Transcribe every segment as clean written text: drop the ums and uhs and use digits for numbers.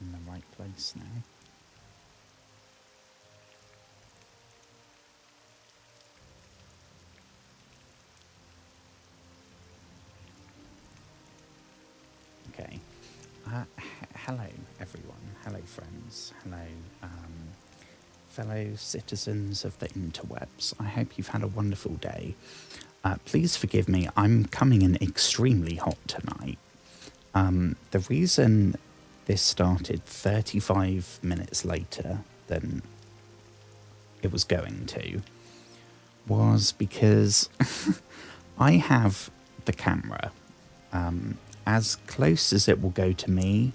in the right place now. Okay. Hello, everyone. Hello, friends. Hello, fellow citizens of the interwebs. I hope you've had a wonderful day. Please forgive me, I'm coming in extremely hot tonight. The reason this started 35 minutes later than it was going to was because I have the camera as close as it will go to me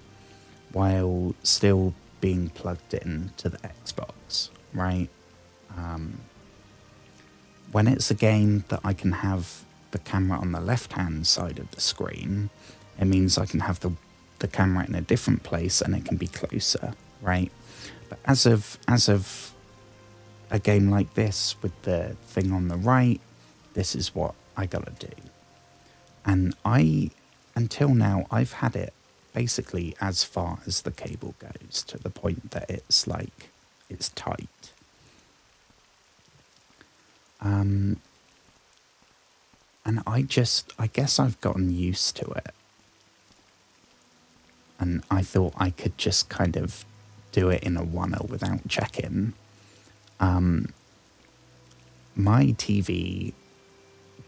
while still being plugged in to the Xbox, right? When it's a game that I can have the camera on the left-hand side of the screen, it means I can have the camera in a different place and it can be closer, right? But as of a game like this with the thing on the right, this is what I gotta do. And until now, I've had it basically as far as the cable goes, to the point that it's like, it's tight. And I guess I've gotten used to it. And I thought I could just kind of do it in a oneer without checking. My TV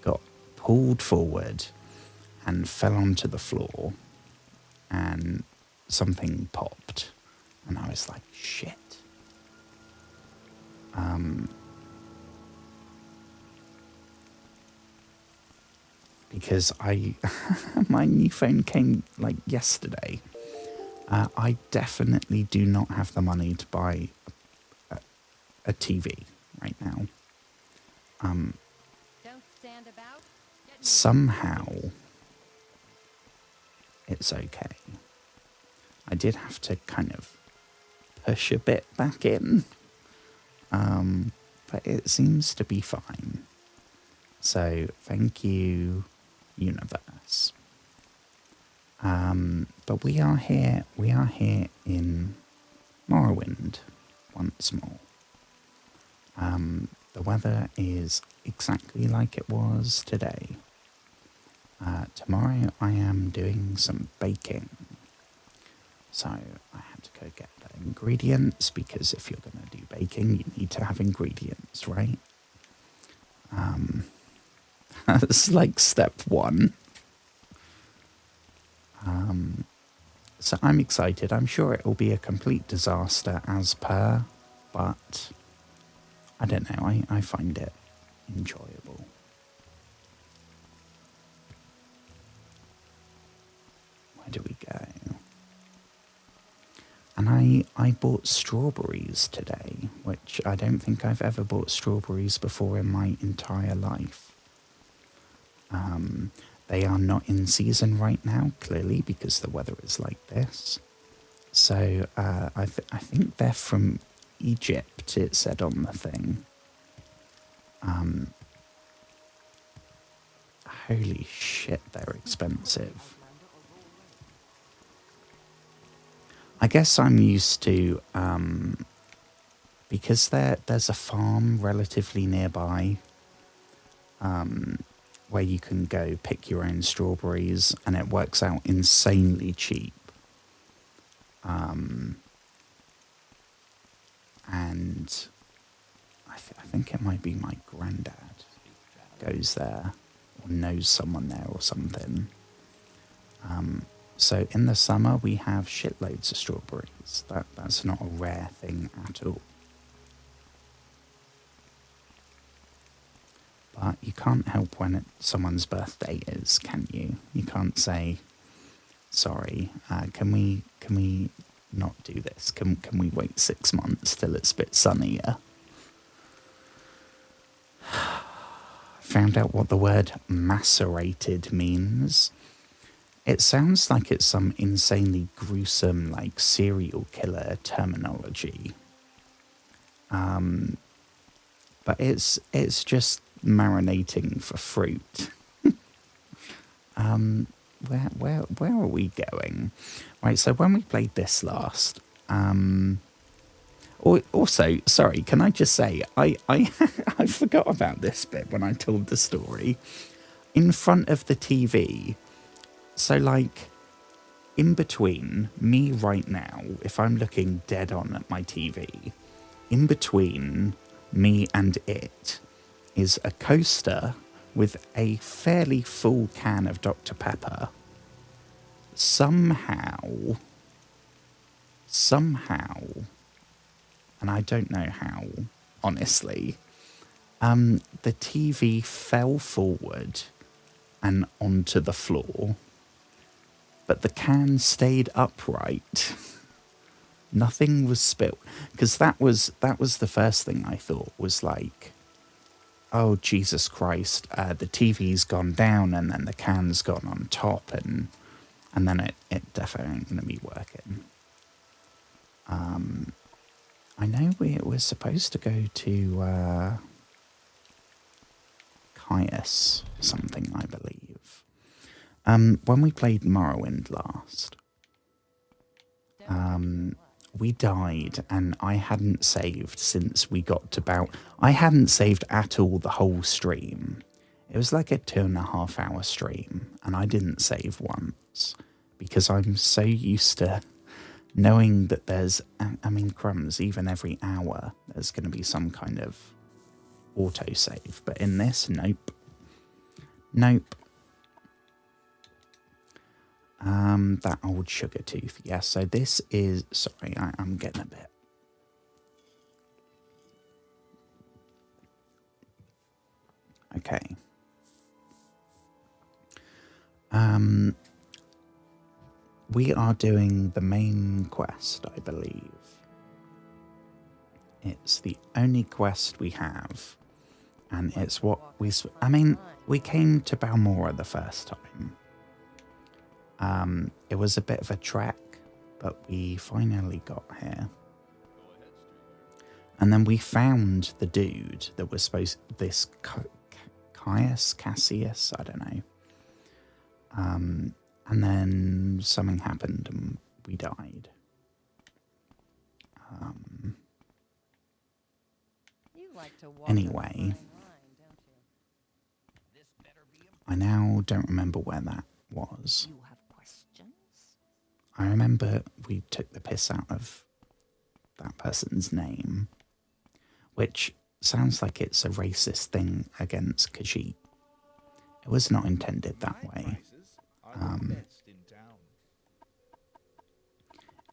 got pulled forward and fell onto the floor and something popped and I was like, shit. Because my new phone came like yesterday. I definitely do not have the money to buy a TV right now. Don't stand about. Somehow it's okay. I did have to kind of push a bit back in, but it seems to be fine. So thank you, universe. But we are here in Morrowind once more. The weather is exactly like it was today. Tomorrow I am doing some baking. So I had to go get the ingredients, because if you're going to do baking, you need to have ingredients, right? That's like step one. So I'm excited. I'm sure it will be a complete disaster as per, but I don't know. I find it enjoyable. Where do we go? And I bought strawberries today, which I don't think I've ever bought strawberries before in my entire life. They are not in season right now, clearly, because the weather is like this. So I think they're from Egypt, it said on the thing. Holy shit, they're expensive. I guess I'm used to, because there's a farm relatively nearby, where you can go pick your own strawberries, and it works out insanely cheap. And I think it might be my granddad goes there or knows someone there or something. So in the summer we have shitloads of strawberries. That's not a rare thing at all. But you can't help when someone's birthday is, can you? You can't say, sorry, can we not do this? Can we wait 6 months till it's a bit sunnier? Found out what the word macerated means. It sounds like it's some insanely gruesome, like, serial killer terminology. But it's just marinating for fruit. where are we going? Right, so when we played this last, also, sorry, can I just say, I forgot about this bit when I told the story. In front of the TV, so like, in between me right now, if I'm looking dead on at my TV, in between me and it is a coaster with a fairly full can of Dr. Pepper. Somehow, and I don't know how, honestly, the TV fell forward and onto the floor, but the can stayed upright. Nothing was spilt, because that was the first thing I thought was like, oh Jesus Christ, the TV's gone down and then the can's gone on top, and then it definitely ain't gonna be working. I know we're supposed to go to Caius something, I believe. When we played Morrowind last, we died and I hadn't saved since we got to about... I hadn't saved at all the whole stream. It was like a 2.5 hour stream and I didn't save once because I'm so used to knowing that there's... I mean, crumbs, even every hour there's going to be some kind of autosave. But in this, nope. Nope. That old sugar tooth. Yeah, so this is... Sorry, I'm getting a bit... Okay. We are doing the main quest, I believe. It's the only quest we have. And it's what we... I mean, we came to Balmora the first time. It was a bit of a trek, but we finally got here. And then we found the dude that was supposed... This Cassius, I don't know. And then something happened and we died. Anyway, I now don't remember where that was. I remember we took the piss out of that person's name, which sounds like it's a racist thing against Khajiit. It was not intended that way.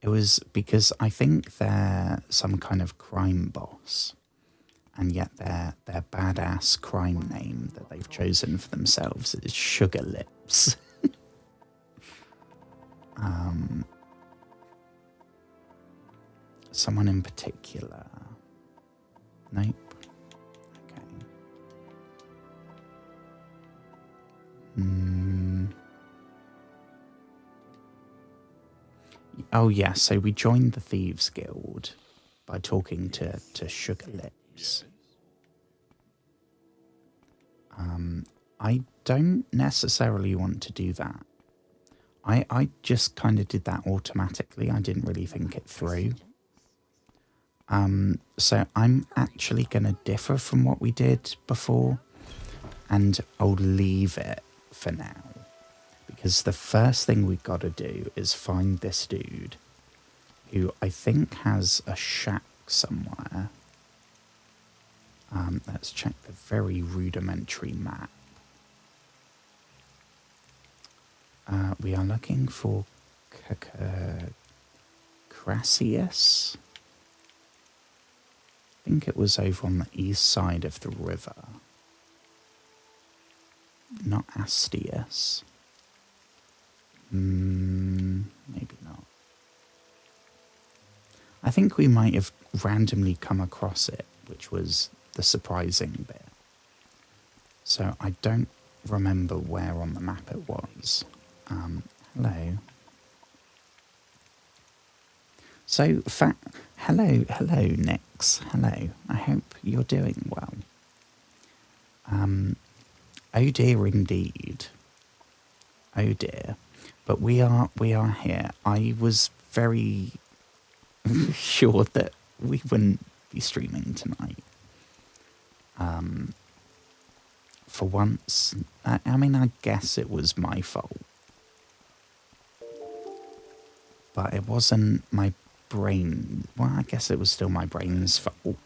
It was because I think they're some kind of crime boss, and yet their badass crime name that they've chosen for themselves is Sugar Lips. Someone in particular? Nope. Okay. Oh yeah, so we joined the Thieves Guild by talking to Sugar Lips. I don't necessarily want to do that. I just kind of did that automatically. I didn't really think it through. So I'm actually going to differ from what we did before, and I'll leave it for now. Because the first thing we've got to do is find this dude, who I think has a shack somewhere. Let's check the very rudimentary map. We are looking for Crassius. I think it was over on the east side of the river. Not Astius. Maybe not. I think we might have randomly come across it, which was the surprising bit. So I don't remember where on the map it was. Hello. So, hello, Nix. Hello. I hope you're doing well. Oh dear indeed. Oh dear. But we are here. I was very sure that we wouldn't be streaming tonight. For once, I mean, I guess it was my fault. But it wasn't my brain. Well, I guess it was still my brain's fault.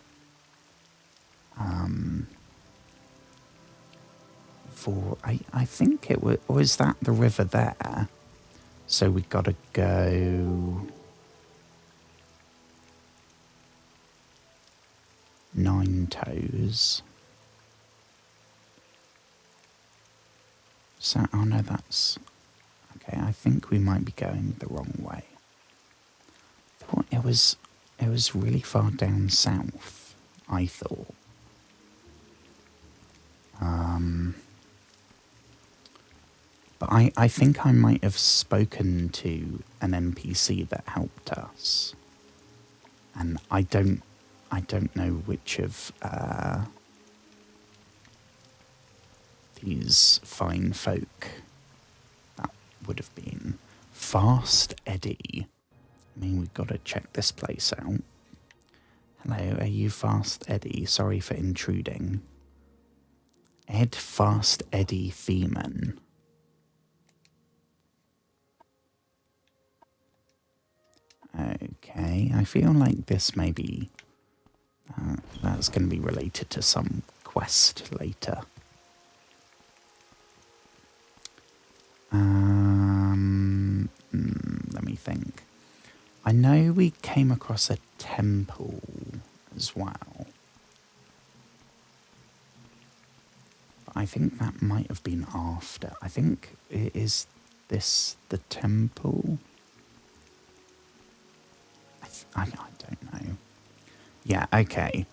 I think it was that the river there. So we gotta go 9 toes. So, oh no, that's... Okay, I think we might be going the wrong way. It was really far down south, I thought. But I think I might have spoken to an NPC that helped us. And I don't know which of these fine folk that would have been. Fast Eddie. I mean, we've got to check this place out. Hello, are you Fast Eddie? Sorry for intruding. Ed Fast Eddie Thiemann. Okay, I feel like this may be... that's going to be related to some quest later. Let me think. I know we came across a temple as well. But I think that might have been after. I think, is this the temple? I don't know. Yeah, okay.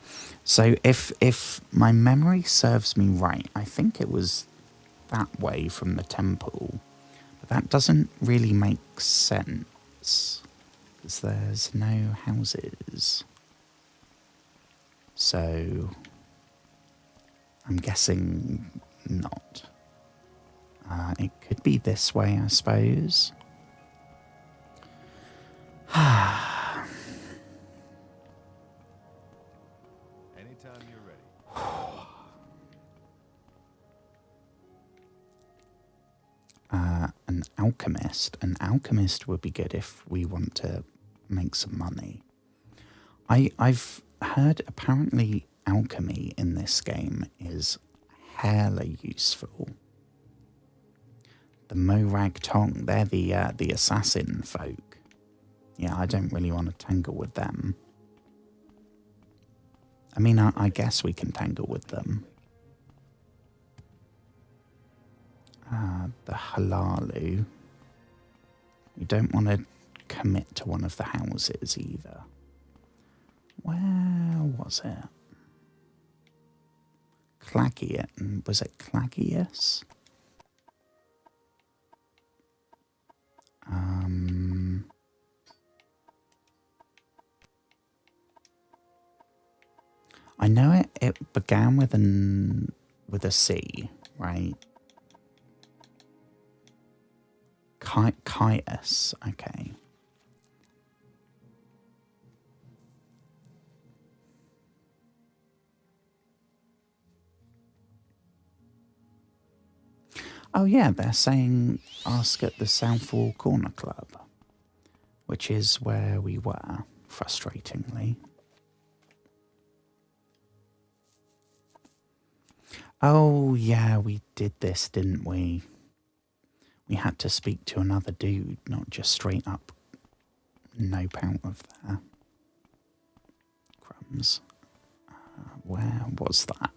So if my memory serves me right, I think it was that way from the temple. But that doesn't really make sense. Because there's no houses. So I'm guessing not. It could be this way, I suppose. Anytime you're ready. An alchemist. An alchemist would be good if we want to make some money. I've heard apparently alchemy in this game is hella useful. The Morag Tong, they're the assassin folk. Yeah, I don't really want to tangle with them. I mean, I guess we can tangle with them. The Halalu. We don't want to commit to one of the houses either. Where was it? Clagian. Was it Clagius? I know it began with a C, right? Caius, okay. Oh yeah, they're saying ask at the Southall Corner Club, which is where we were, frustratingly. Oh yeah, we did this, didn't we? We had to speak to another dude, not just straight up nope out of there. Crumbs. Where was that?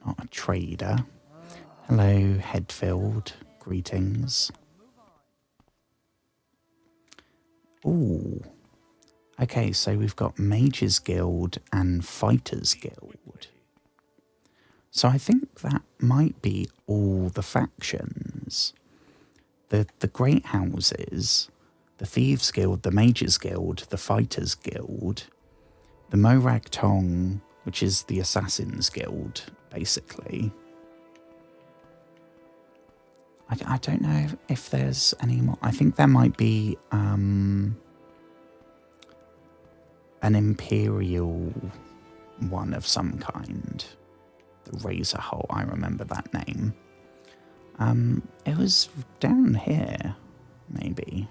Not a trader. Hello, Headfield. Greetings. Ooh. Okay, so we've got Mages Guild and Fighters Guild. So I think that might be all the factions. The Great Houses, the Thieves Guild, the Mages Guild, the Fighters Guild, the Morag Tong, which is the Assassins Guild, basically. I don't know if there's any more. I think there might be an Imperial one of some kind. The Razor Hole, I remember that name. It was down here, maybe.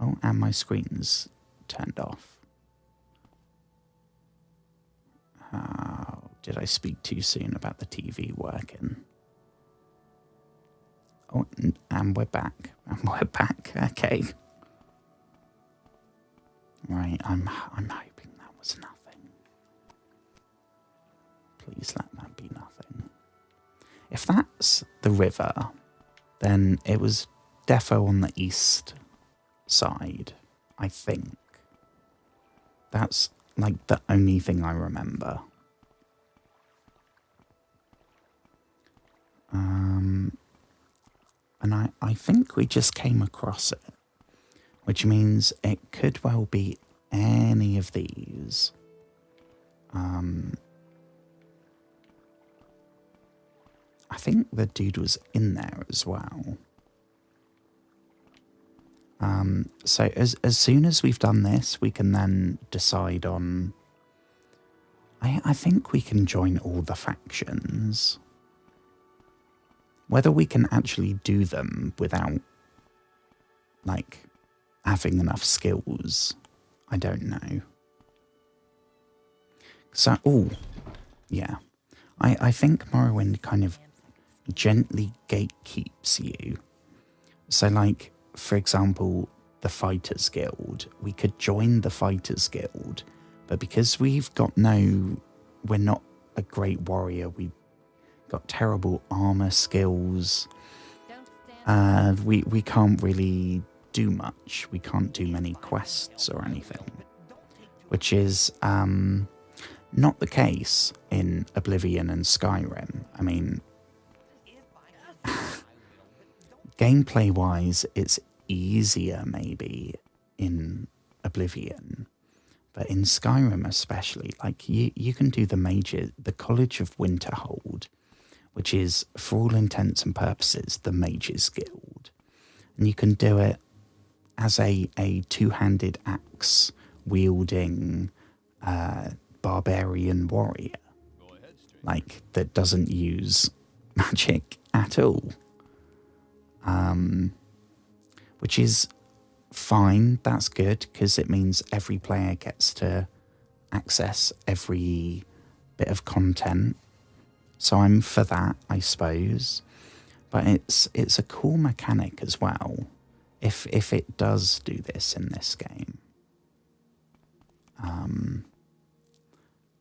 Oh, and my screen's turned off. Oh, did I speak too soon about the TV working? Oh, and we're back. And we're back. Okay. Right, I'm hoping that was nothing. Please let that be nothing. If that's the river, then it was defo on the east side, I think. That's like the only thing I remember. And I think we just came across it, which means it could well be any of these. I think the dude was in there as well. So as soon as we've done this, we can then decide on... I think we can join all the factions. Whether we can actually do them without, like, having enough skills, I don't know. So, oh, yeah. I think Morrowind kind of gently gatekeeps you. So, like, for example, the Fighters Guild. We could join the Fighters Guild, but because we're not a great warrior, we've got terrible armor skills, we can't really do much. We can't do many quests or anything, which is not the case in Oblivion and Skyrim. I mean, gameplay-wise, it's easier maybe in Oblivion, but in Skyrim especially, like you can do the College of Winterhold, which is, for all intents and purposes, the Mages Guild. And you can do it as a two-handed axe wielding barbarian warrior, like, that doesn't use magic at all. Which is fine, that's good, because it means every player gets to access every bit of content. So I'm for that, I suppose. But it's a cool mechanic as well, if it does do this in this game.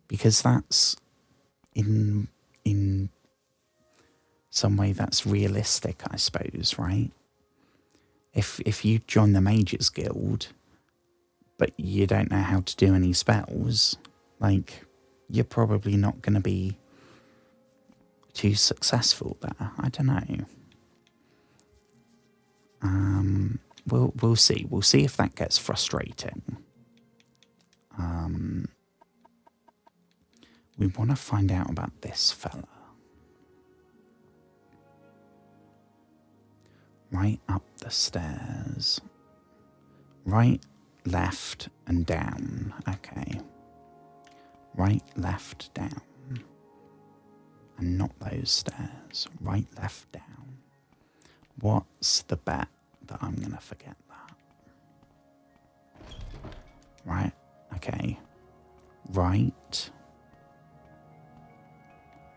Because that's in some way that's realistic, I suppose, right? If you join the Mages Guild, but you don't know how to do any spells, like, you're probably not going to be too successful there. I don't know. We'll see. We'll see if that gets frustrating. We want to find out about this fella. Right up the stairs. Right, left, and down. Okay. Right, left, down. And not those stairs. Right, left, down. What's the bet that I'm going to forget that? Right, okay. Right.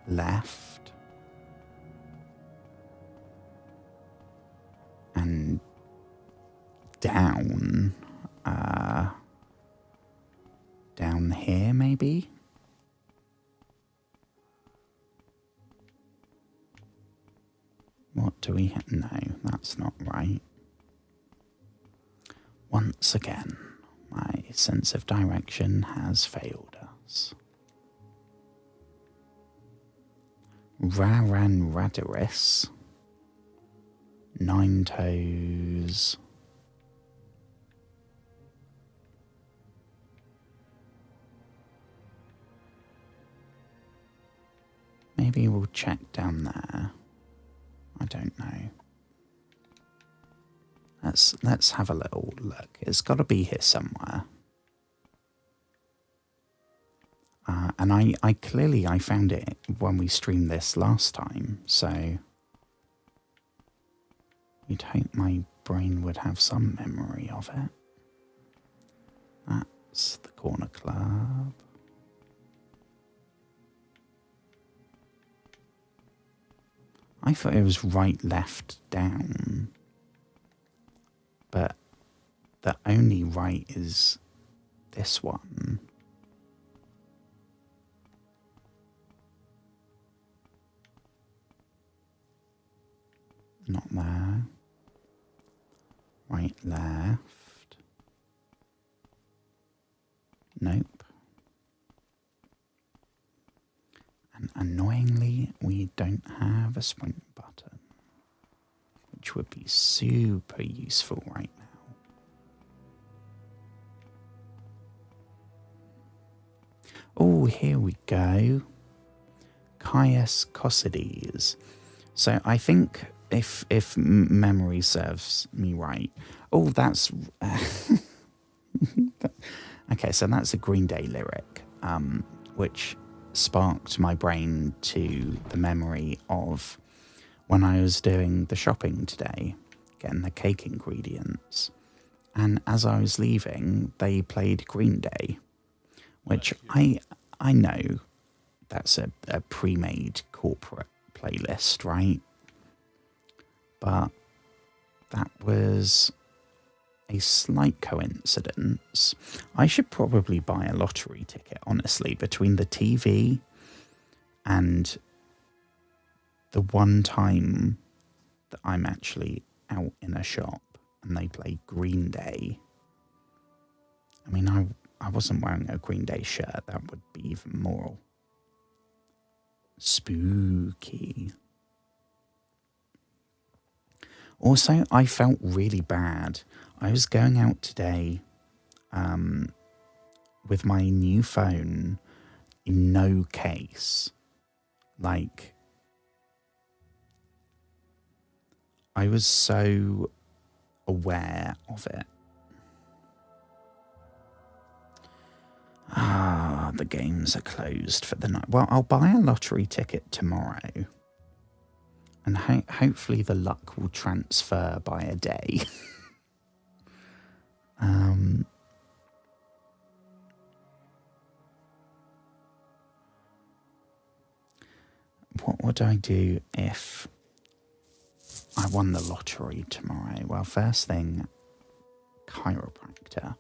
Left. And down. Down here, maybe? What do we have? No, that's not right. Once again, my sense of direction has failed us. Raran Radaris. Nine Toes. Maybe we'll check down there. I don't know. let's have a little look. It's got to be here somewhere. And I clearly found it when we streamed this last time, so you'd hope my brain would have some memory of it. That's the corner club. I thought it was right, left, down. But the only right is this one. Not there. Right, left. Nope. And annoyingly, we don't have a sprint button, which would be super useful right now. Oh, here we go. Caius Cosides. So I think if memory serves me right, oh, that's okay. So that's a Green Day lyric, which sparked my brain to the memory of when I was doing the shopping today, getting the cake ingredients, and as I was leaving, they played Green Day, which I know that's a pre-made corporate playlist, right? But that was a slight coincidence. I should probably buy a lottery ticket, honestly, between the TV and the one time that I'm actually out in a shop and they play Green Day. I mean, I wasn't wearing a Green Day shirt. That would be even more spooky. Also, I felt really bad. I was going out today with my new phone in no case. Like, I was so aware of it. The games are closed for the night. Well, I'll buy a lottery ticket tomorrow. And hopefully the luck will transfer by a day. What would I do if I won the lottery tomorrow? Well, first thing, chiropractor.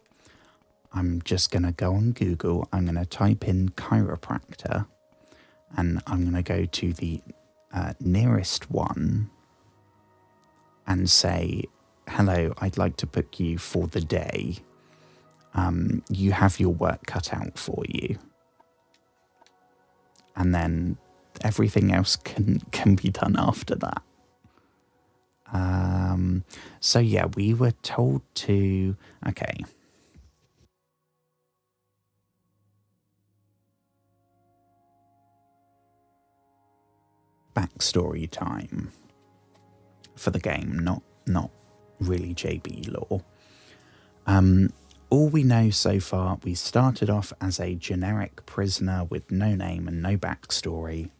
I'm just going to go on Google. I'm going to type in chiropractor. And I'm going to go to the nearest one and say, hello, I'd like to book you for the day. You have your work cut out for you. And then everything else can be done after that. So yeah, we were told to, okay. Backstory time for the game, not really JB lore. All we know so far, we started off as a generic prisoner with no name and no backstory,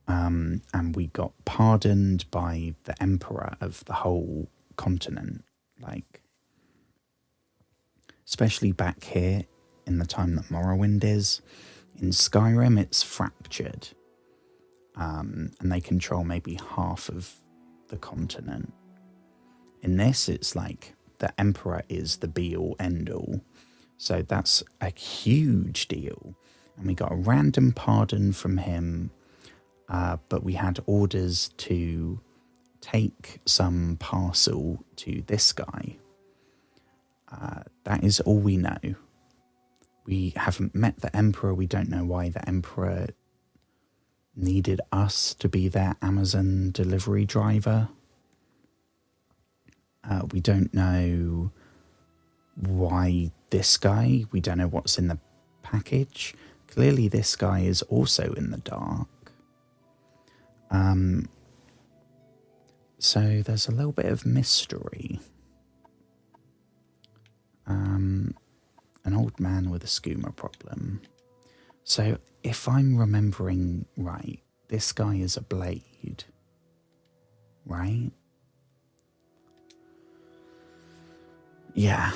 and we got pardoned by the emperor of the whole continent, like, especially back here in the time that Morrowind is. In Skyrim, it's fractured. And they control maybe half of the continent. In this, it's like the emperor is the be-all, end-all. So that's a huge deal. And we got a random pardon from him, but we had orders to take some parcel to this guy. That is all we know. We haven't met the emperor. We don't know why the emperor needed us to be their Amazon delivery driver. We don't know why this guy, we don't know what's in the package. Clearly this guy is also in the dark. So there's a little bit of mystery. An old man with a skooma problem. So if I'm remembering right, this guy is a blade, right? Yeah.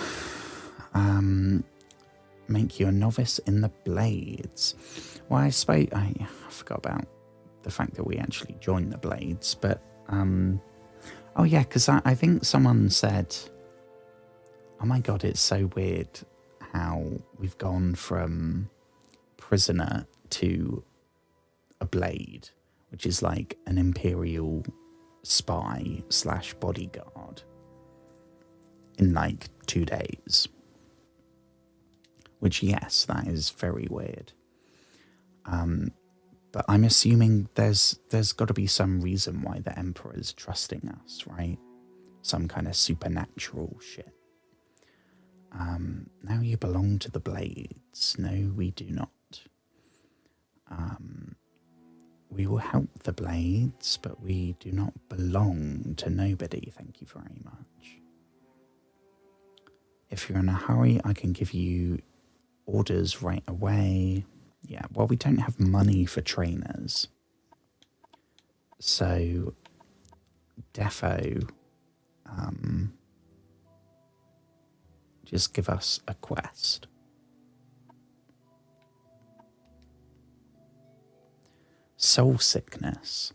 Make you a novice in the blades. Well, I suppose I forgot about the fact that we actually joined the blades, but oh yeah, because I think someone said, oh my god, it's so weird how we've gone from prisoner to a blade, which is like an imperial spy / bodyguard in like 2 days. Which, yes, that is very weird. But I'm assuming there's got to be some reason why the Emperor's trusting us, right? Some kind of supernatural shit. Now you belong to the Blades. No, we do not. We will help the Blades, but we do not belong to nobody. Thank you very much. If you're in a hurry, I can give you orders right away. Yeah, well, we don't have money for trainers. So, defo, just give us a quest. Soul sickness.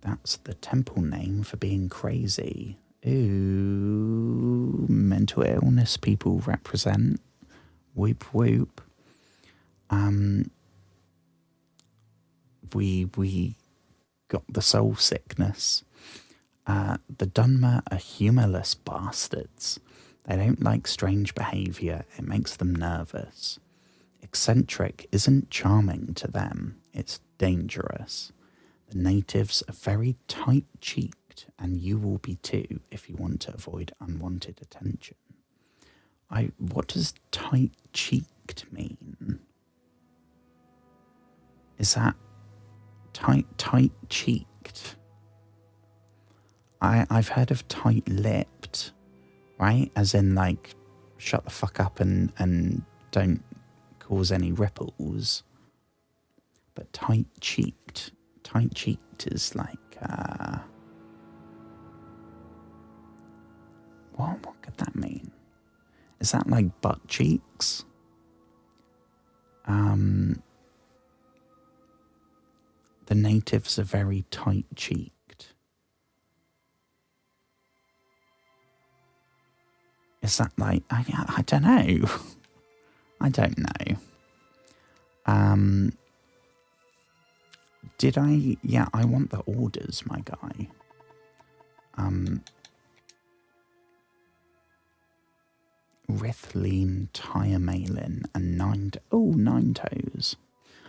That's the temple name for being crazy. Ooh, mental illness people represent. Whoop whoop. We got the soul sickness. The Dunmer are humorless bastards. They don't like strange behaviour. It makes them nervous. Eccentric isn't charming to them. It's dangerous. The natives are very tight-cheeked, and you will be too if you want to avoid unwanted attention. What does tight-cheeked mean? Is that tight-cheeked? I've heard of tight-lipped, right? As in, like, shut the fuck up and don't cause any ripples. But tight-cheeked is like, what could that mean? Is that like butt cheeks? The natives are very tight-cheeked. Is that like, I don't know. I don't know. Did I? Yeah, I want the orders, my guy. Rithleen, Tyremalin, and Nine Toes.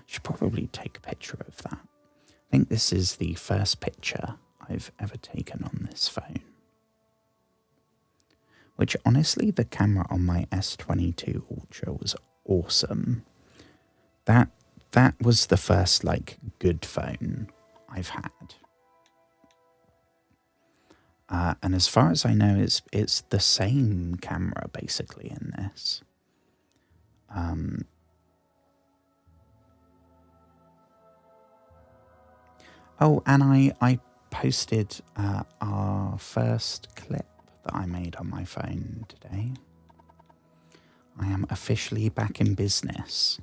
Should probably take a picture of that. I think this is the first picture I've ever taken on this phone. Which, honestly, the camera on my S22 Ultra was awesome. That was the first, like, good phone I've had. And as far as I know, it's the same camera, basically, in this. Oh, and I posted our first clip that I made on my phone today. I am officially back in business.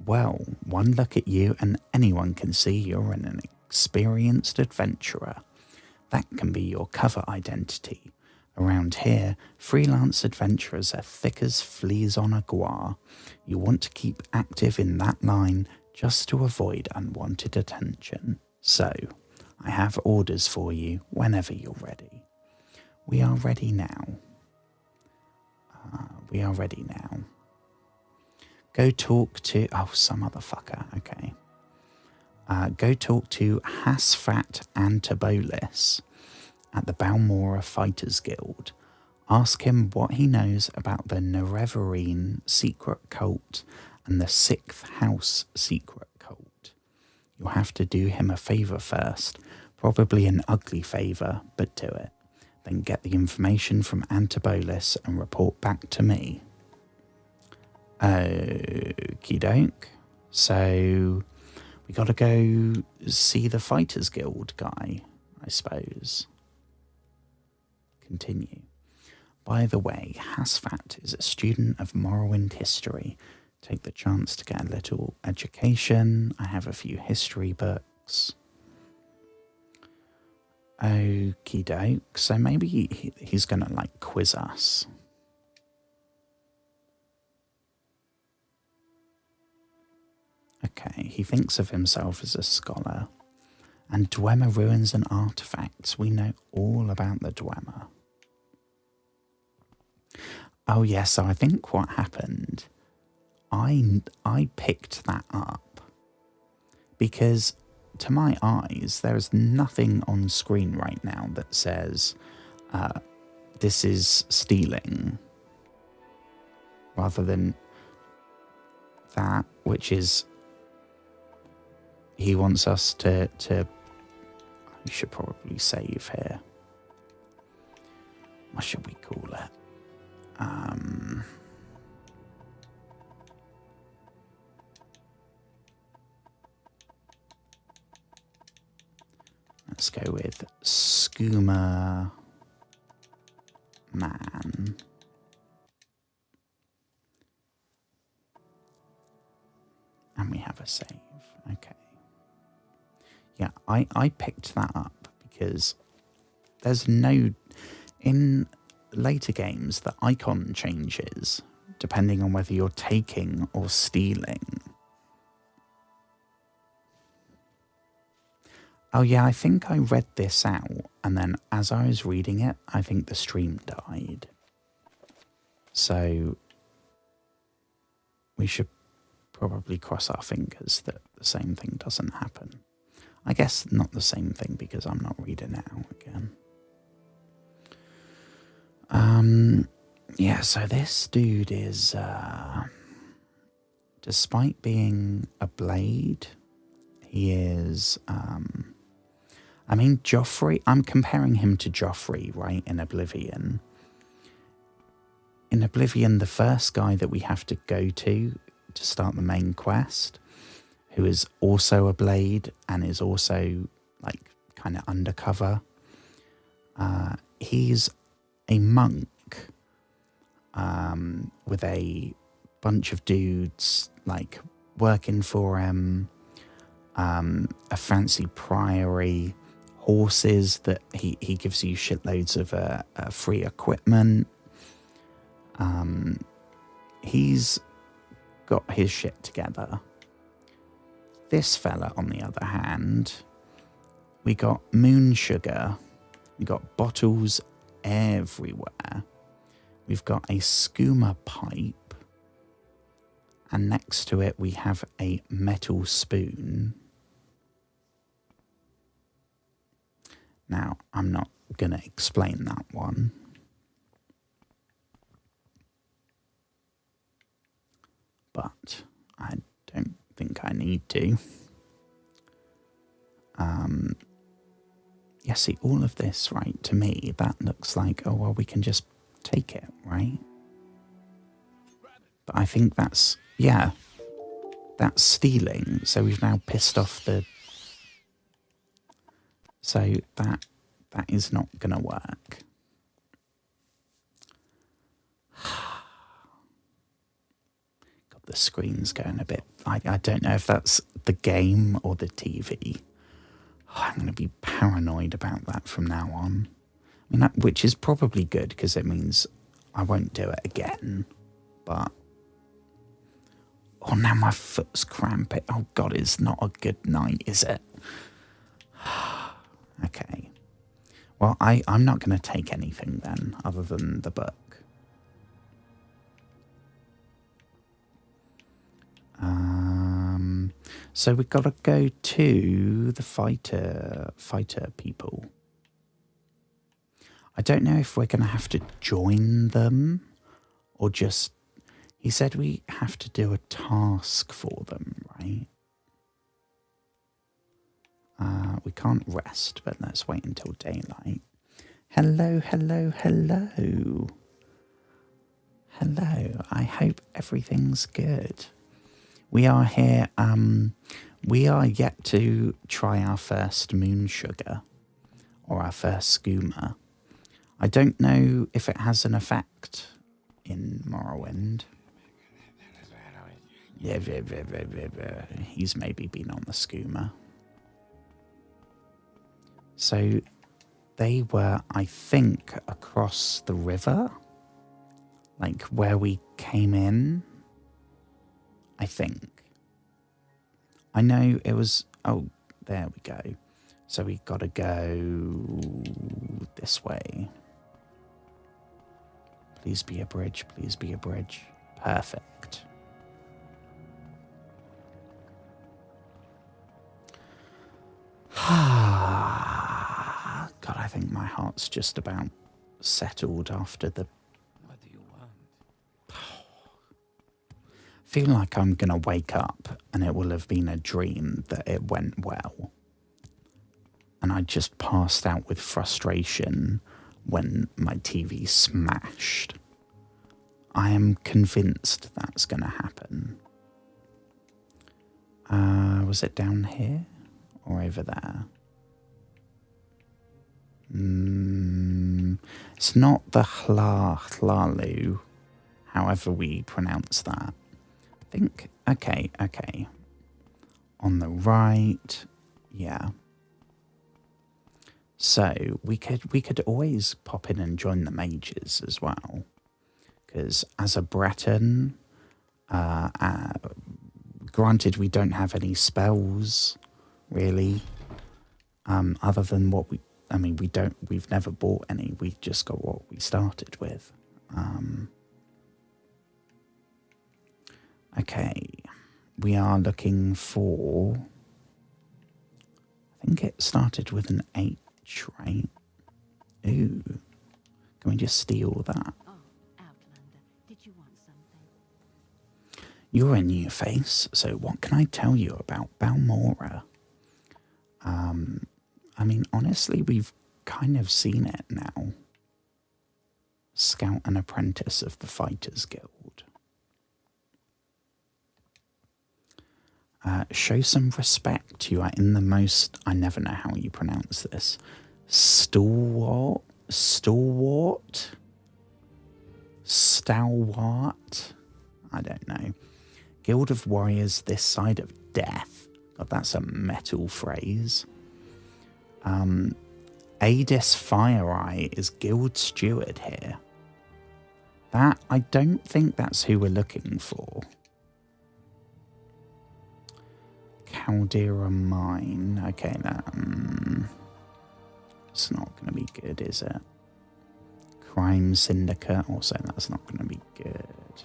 Well, one look at you and anyone can see you're an experienced adventurer. That can be your cover identity. Around here, freelance adventurers are thick as fleas on a guar. You want to keep active in that line just to avoid unwanted attention. So, I have orders for you whenever you're ready. We are ready now. Go talk to... Oh, some other fucker. Okay. Go talk to Hasfat Antibolis at the Balmora Fighters Guild. Ask him what he knows about the Nerevarine secret cult and the Sixth House secret cult. You'll have to do him a favour first. Probably an ugly favour, but do it. Then get the information from Antibolis and report back to me. Okie doke. So we got to go see the Fighters Guild guy, I suppose. Continue. By the way, Hasfat is a student of Morrowind history. Take the chance to get a little education. I have a few history books. Okie doke. So maybe he's going to like quiz us. Okay, he thinks of himself as a scholar. And Dwemer ruins and artifacts. We know all about the Dwemer. Oh yes, so I think what happened, I picked that up because to my eyes there is nothing on screen right now that says this is stealing, rather than that, which is he wants us to we should probably save here. What should we call it? Let's go with Skooma Man. And we have a save. Okay. Yeah, I picked that up because there's no... In later games, the icon changes depending on whether you're taking or stealing. Oh yeah, I think I read this out, and then as I was reading it, I think the stream died. So we should probably cross our fingers that the same thing doesn't happen. I guess not the same thing because I'm not reading it out again. Yeah, so this dude is, despite being a blade, he is, I mean, Joffrey, I'm comparing him to Joffrey, right, in Oblivion. In Oblivion, the first guy that we have to go to start the main quest, who is also a blade and is also, like, kind of undercover, he's a monk with a bunch of dudes, like, working for him, a fancy priory, horses that he gives you shitloads of free equipment. He's got his shit together. This fella, on the other hand, we got moon sugar, we got bottles everywhere, we've got a skooma pipe, and next to it we have a metal spoon. Now, I'm not going to explain that one. But I don't think I need to. Yeah, see, all of this, right, to me, that looks like, oh, well, we can just take it, right? But I think that's, yeah, that's stealing. So we've now pissed off the... So that is not going to work. God, the screen's going a bit... I don't know if that's the game or the TV. Oh, I'm going to be paranoid about that from now on. I mean, which is probably good because it means I won't do it again. But... Oh, now my foot's cramping. Oh, God, it's not a good night, is it? Okay. Well, I'm not going to take anything then, other than the book. So we've got to go to the fighter people. I don't know if we're going to have to join them or just... He said we have to do a task for them, right? We can't rest, but let's wait until daylight. Hello, hello, hello. Hello. I hope everything's good. We are here. We are yet to try our first moon sugar or our first skooma. I don't know if it has an effect in Morrowind. Yeah, he's maybe been on the skooma. So they were, I think, across the river, like where we came in, I think. I know it was, oh, there we go. So we got to go this way. Please be a bridge, please be a bridge. Perfect. God, I think my heart's just about settled after the... What do you want? Feel like I'm going to wake up and it will have been a dream that it went well. And I just passed out with frustration when my TV smashed. I am convinced that's going to happen. Was it down here or over there? It's not the Hlalu, however we pronounce that. I think, okay. On the right, yeah. So we could always pop in and join the mages as well, because as a Breton, granted we don't have any spells really, other than what we've never bought any. We just got what we started with. Okay, we are looking for. I think it started with an H. Right? Ooh. Can we just steal that? Oh, Outlander, did you want something? You're a new face, so what can I tell you about Balmora? I mean, honestly, we've kind of seen it now. Scout and apprentice of the Fighters Guild. Show some respect. You are in the most... I never know how you pronounce this. Stalwart? I don't know. Guild of Warriors this side of death. God, that's a metal phrase. Adis Fireeye is guild steward here. That, I don't think that's who we're looking for. Caldera Mine. Okay, that... it's not going to be good, is it? Crime Syndicate. Also, that's not going to be good.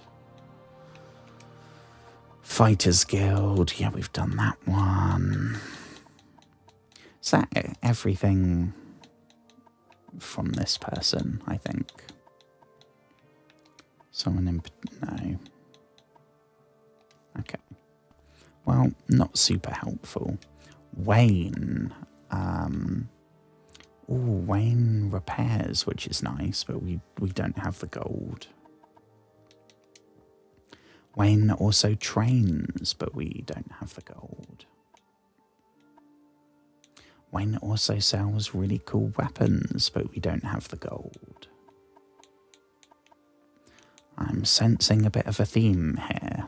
Fighters Guild. Yeah, we've done that one. Is that everything from this person, I think? Someone in... No. Okay. Well, not super helpful. Wayne. Wayne repairs, which is nice, but we don't have the gold. Wayne also trains, but we don't have the gold. Wayne also sells really cool weapons, but we don't have the gold. I'm sensing a bit of a theme here.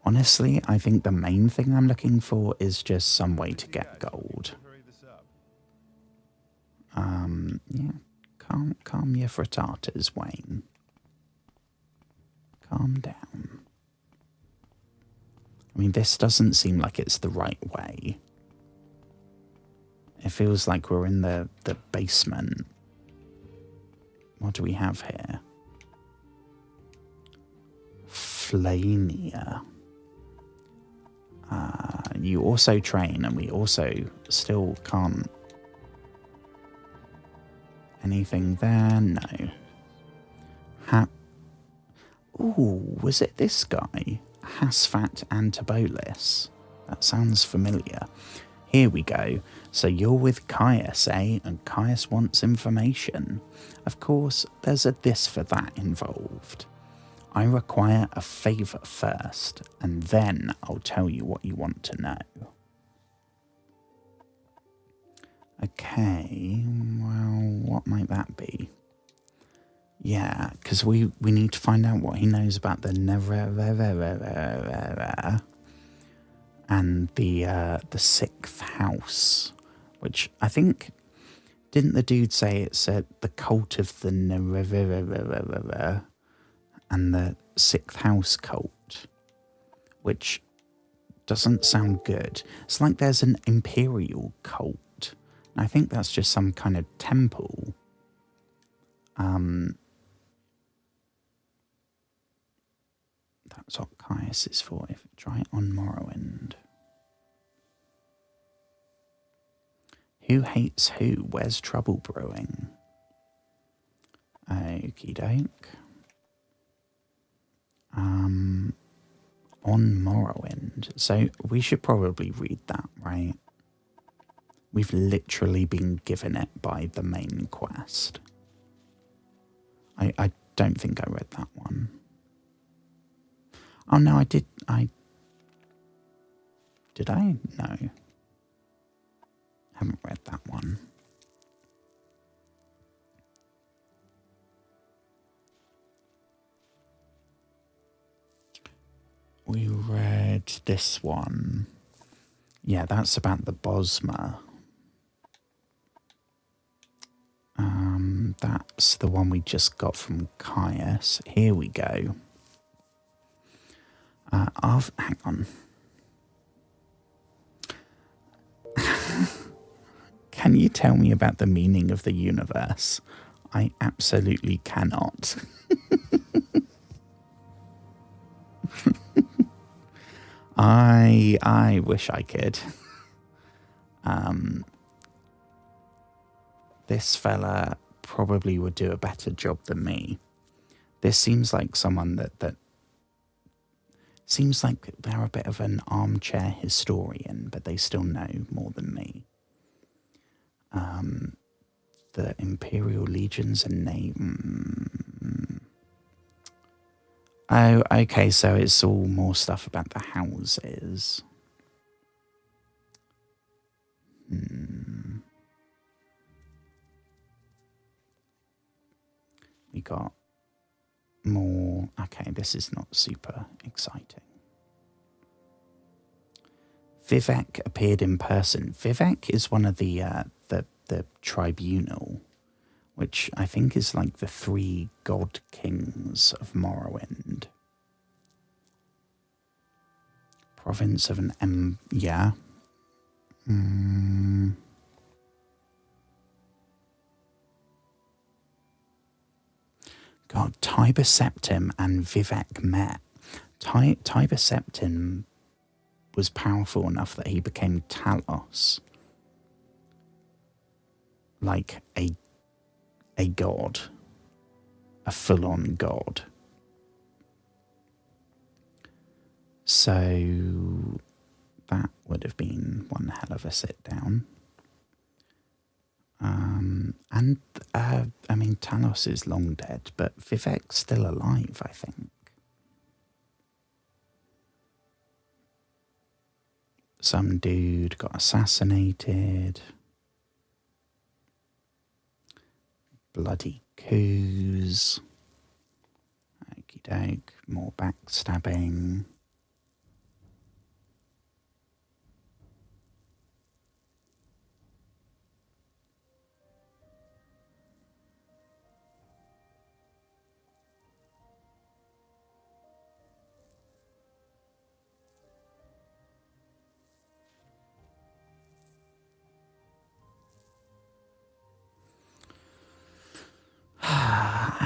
Honestly, I think the main thing I'm looking for is just some way to get gold. Yeah, calm your frittatas, Wayne. Calm down. I mean, this doesn't seem like it's the right way. It feels like we're in the basement. What do we have here? Flania. You also train, and we also still can't... Anything there? No. Ooh, was it this guy? Hasfat Antibolis. That sounds familiar. Here we go. So you're with Caius, eh? And Caius wants information. Of course, there's a this for that involved. I require a favour first, and then I'll tell you what you want to know. Okay, well, what might that be? Yeah, because we need to find out what he knows about the and the sixth house, which I think, didn't the dude say it's the cult of the and the sixth house cult, which doesn't sound good. It's like there's an imperial cult. I think that's just some kind of temple. That's what Caius is for. If try it on Morrowind. Who hates who? Where's trouble brewing? Okie doke. On Morrowind. So we should probably read that, right? We've literally been given it by the main quest. I don't think I read that one. Oh no, I did. Did I? No. Haven't read that one. We read this one. Yeah, that's about the Bosma. That's the one we just got from Caius. Here we go. Hang on. Can you tell me about the meaning of the universe? I absolutely cannot. I wish I could. This fella probably would do a better job than me. This seems like someone that seems like they're a bit of an armchair historian, but they still know more than me. The Imperial Legions and name. Oh, okay, so it's all more stuff about the houses. We got more. Okay, this is not super exciting. Vivek appeared in person. Vivek is one of the tribunal, which I think is like the 3 god kings of Morrowind. Province of an yeah. God, Tiber Septim and Vivek met. Tiber Septim was powerful enough that he became Talos. Like a god. A full-on god. So that would have been one hell of a sit down. I mean, Talos is long dead, but Vivek's still alive, I think. Some dude got assassinated. Bloody coups. Okie doke. More backstabbing.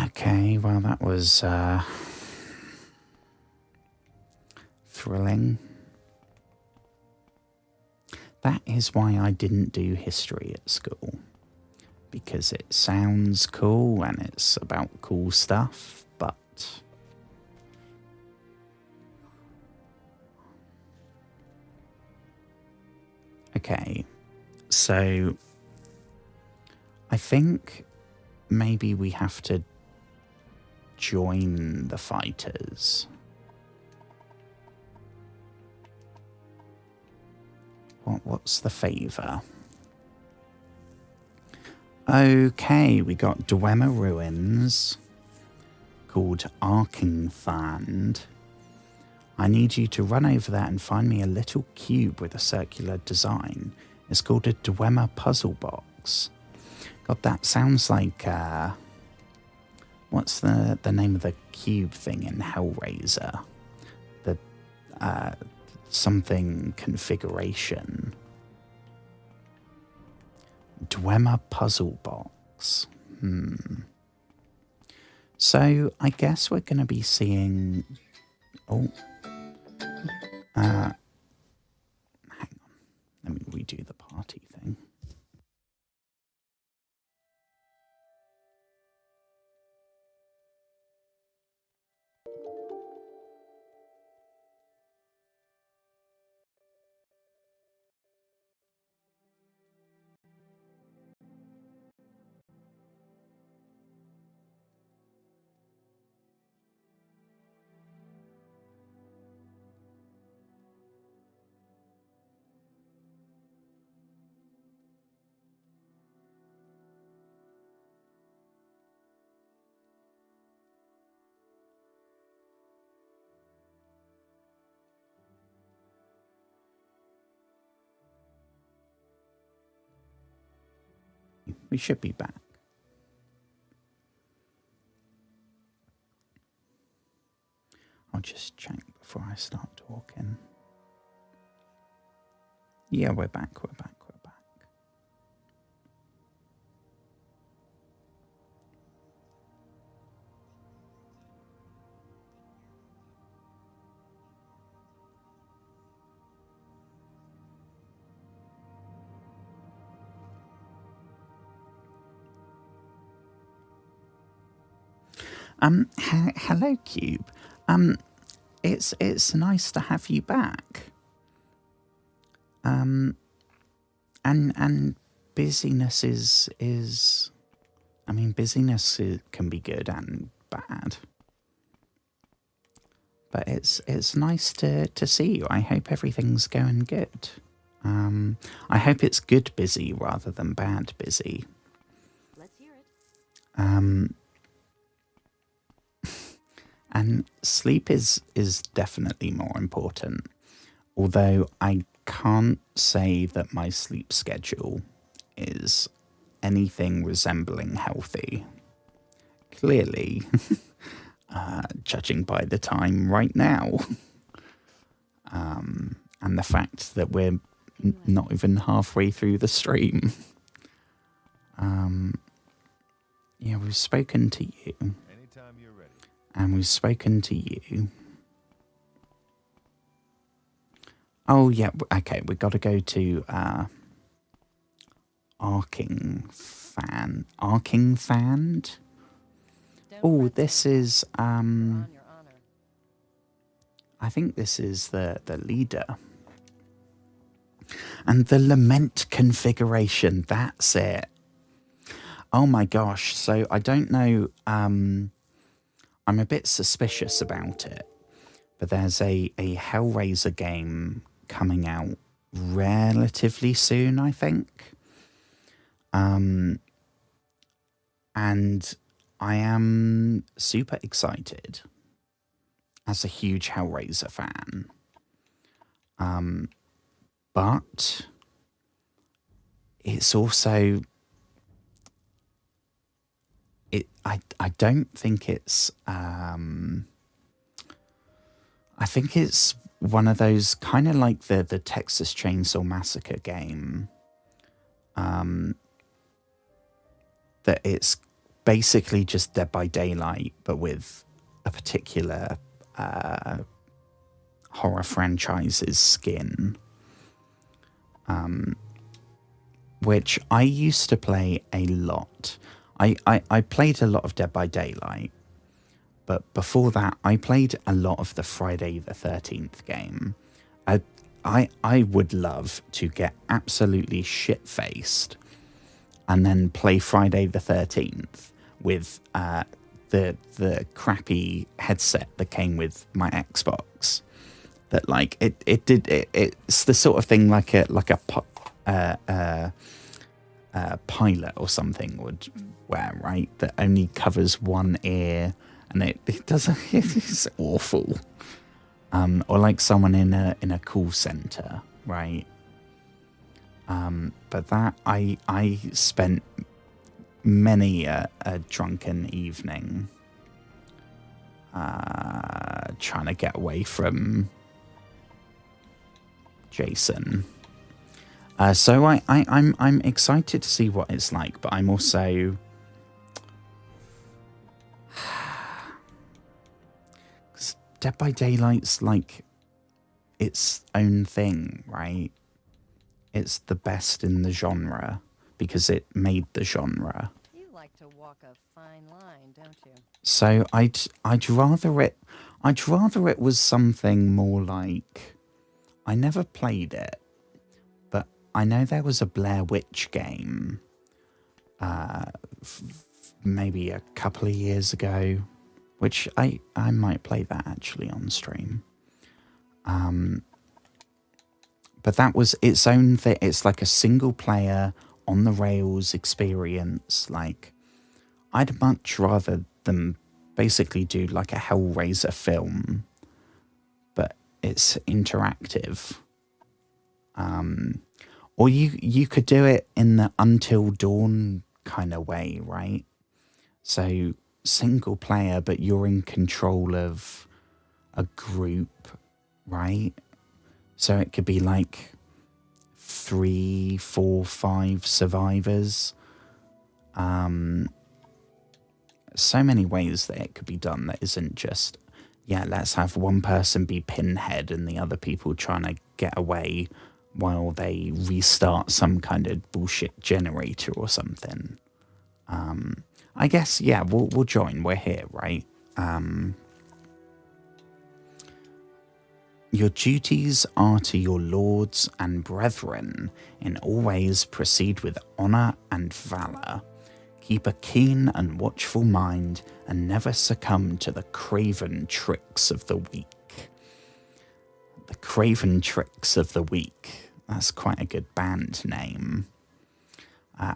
Okay, well that was thrilling. That is why I didn't do history at school. Because it sounds cool and it's about cool stuff, but Okay, so I think maybe we have to join the fighters. What's the favour? Okay, we got Dwemer Ruins called Arkingthand. I need you to run over there and find me a little cube with a circular design. It's called a Dwemer puzzle box. God, that sounds like, what's the name of the cube thing in Hellraiser? The, something configuration. Dwemer puzzle box. So I guess we're going to be seeing... Oh. Hang on. Let me redo the party thing. We should be back. I'll just check before I start talking. Yeah, we're back. Hello, Cube. It's nice to have you back. And busyness is I mean, busyness can be good and bad. But it's nice to see you. I hope everything's going good. I hope it's good busy rather than bad busy. Let's hear it. And sleep is definitely more important. Although I can't say that my sleep schedule is anything resembling healthy. Clearly, judging by the time right now. And the fact that we're not even halfway through the stream. Yeah, we've spoken to you. Anytime you're ready. And we've spoken to you. Oh, yeah, okay, we've got to go to Arkingthand. Oh, this is, I think this is the leader. And the lament configuration, that's it. Oh my gosh, so I don't know, I'm a bit suspicious about it, but there's a Hellraiser game coming out relatively soon, I think. And I am super excited as a huge Hellraiser fan. But it's also I don't think it's I think it's one of those kind of like the Texas Chainsaw Massacre game. That it's basically just Dead by Daylight, but with a particular horror franchise's skin. Which I used to play a lot. I played a lot of Dead by Daylight, but before that I played a lot of the Friday the 13th game. I would love to get absolutely shit faced and then play Friday the 13th with the crappy headset that came with my Xbox. That like it's the sort of thing like a pilot or something would wear, right? That only covers one ear, and it doesn't. It's awful. Or like someone in a call center, right? But that I spent many a drunken evening trying to get away from Jason. So I'm excited to see what it's like, but I'm also Dead by Daylight's like its own thing, right? It's the best in the genre because it made the genre. You like to walk a fine line, don't you? So I'd rather it was something more like, I never played it, but I know there was a Blair Witch game maybe a couple of years ago, which I might play that actually on stream. But that was its own thing. It's like a single player on the rails experience. Like, I'd much rather them basically do like a Hellraiser film, but it's interactive. Or you could do it in the Until Dawn kind of way, right? So single player, but you're in control of a group, right? So it could be like 3, 4, 5 survivors. So many ways that it could be done that isn't just, yeah, let's have one person be Pinhead and the other people trying to get away while they restart some kind of bullshit generator or something. I guess, yeah, we'll join. We're here, right? Your duties are to your lords and brethren. In all ways proceed with honour and valour. Keep a keen and watchful mind, and never succumb to the craven tricks of the weak. The Craven Tricks of the Weak. That's quite a good band name.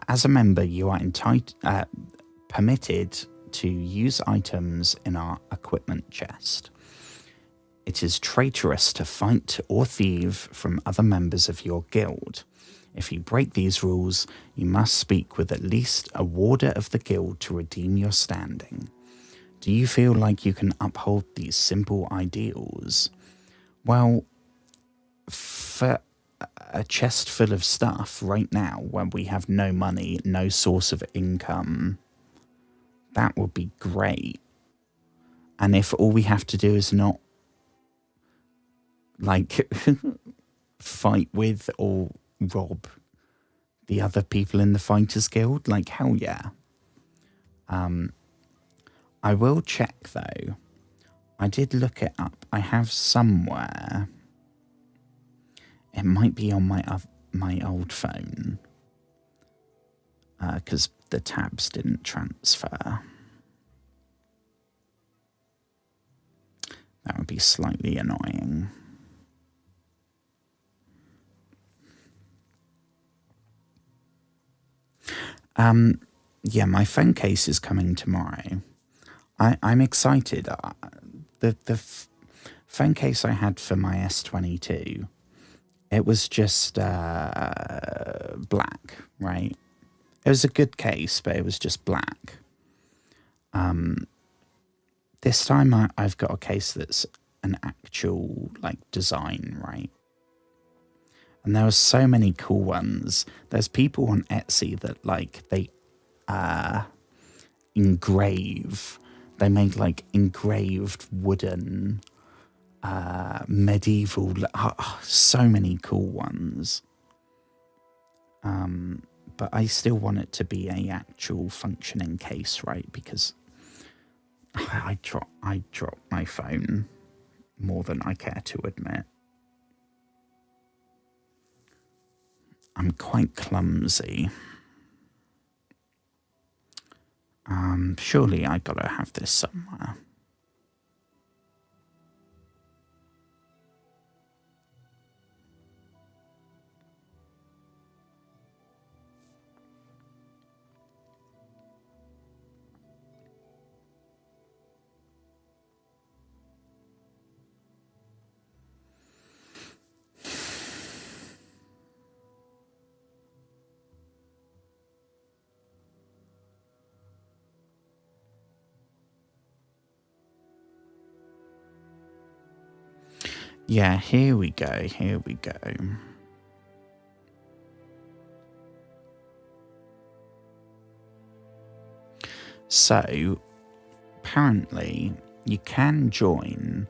As a member, you are permitted to use items in our equipment chest. It is traitorous to fight or thieve from other members of your guild. If you break these rules, you must speak with at least a warder of the guild to redeem your standing. Do you feel like you can uphold these simple ideals? Well, for a chest full of stuff right now, when we have no money, no source of income, that would be great. And if all we have to do is not like fight with or rob the other people in the Fighters Guild, like, hell yeah. I will check though. I did look it up. I have somewhere. It might be on my old phone because the tabs didn't transfer. That would be slightly annoying. Yeah, my phone case is coming tomorrow. I'm excited. The phone case I had for my S22, it was just black, right? It was a good case, but it was just black. This time I've got a case that's an actual like design, right? And there are so many cool ones. There's people on Etsy that like they engrave. They make like engraved wooden medieval. So many cool ones. But I still want it to be a actual functioning case, right? Because I drop my phone more than I care to admit. I'm quite clumsy. Surely I gotta have this somewhere. Yeah, here we go, here we go. So, apparently, you can join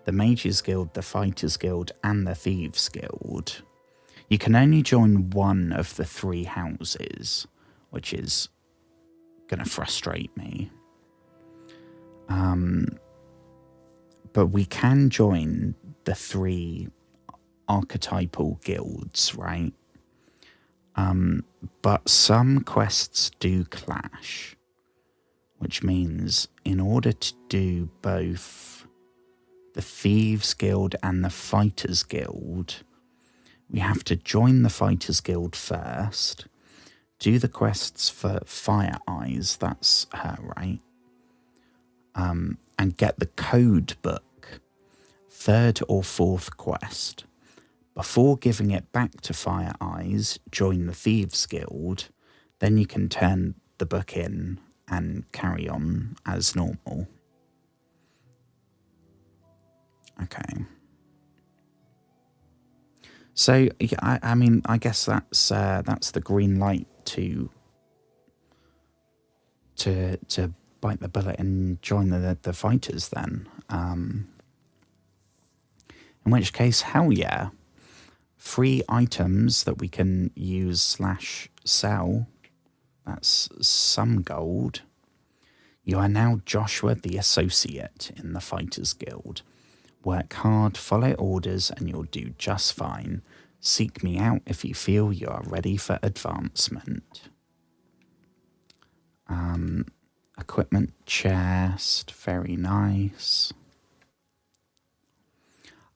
the Mages Guild, the Fighters Guild, and the Thieves Guild. You can only join one of the three houses, which is going to frustrate me. But we can join the three archetypal guilds, right? But some quests do clash, which means in order to do both the Thieves Guild and the Fighters Guild, we have to join the Fighters Guild first, do the quests for Fire Eyes, that's her, right? And get the code book, third or fourth quest. Before giving it back to Fire Eyes, join the Thieves Guild, then you can turn the book in and carry on as normal. Okay. So, yeah, I mean, I guess that's the green light to bite the bullet and join the fighters then. In which case, hell yeah. Free items that we can use / sell. That's some gold. You are now Joshua the Associate in the Fighters Guild. Work hard, follow orders, and you'll do just fine. Seek me out if you feel you are ready for advancement. Equipment chest, very nice.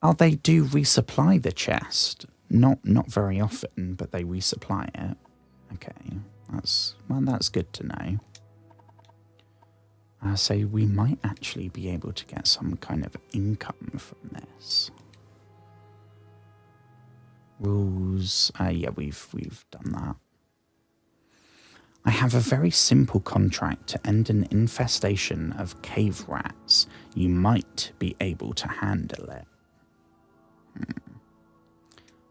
Oh, they do resupply the chest. Not very often, but they resupply it. Okay, that's good to know. So we might actually be able to get some kind of income from this. Rules, yeah, we've done that. I have a very simple contract to end an infestation of cave rats. You might be able to handle it.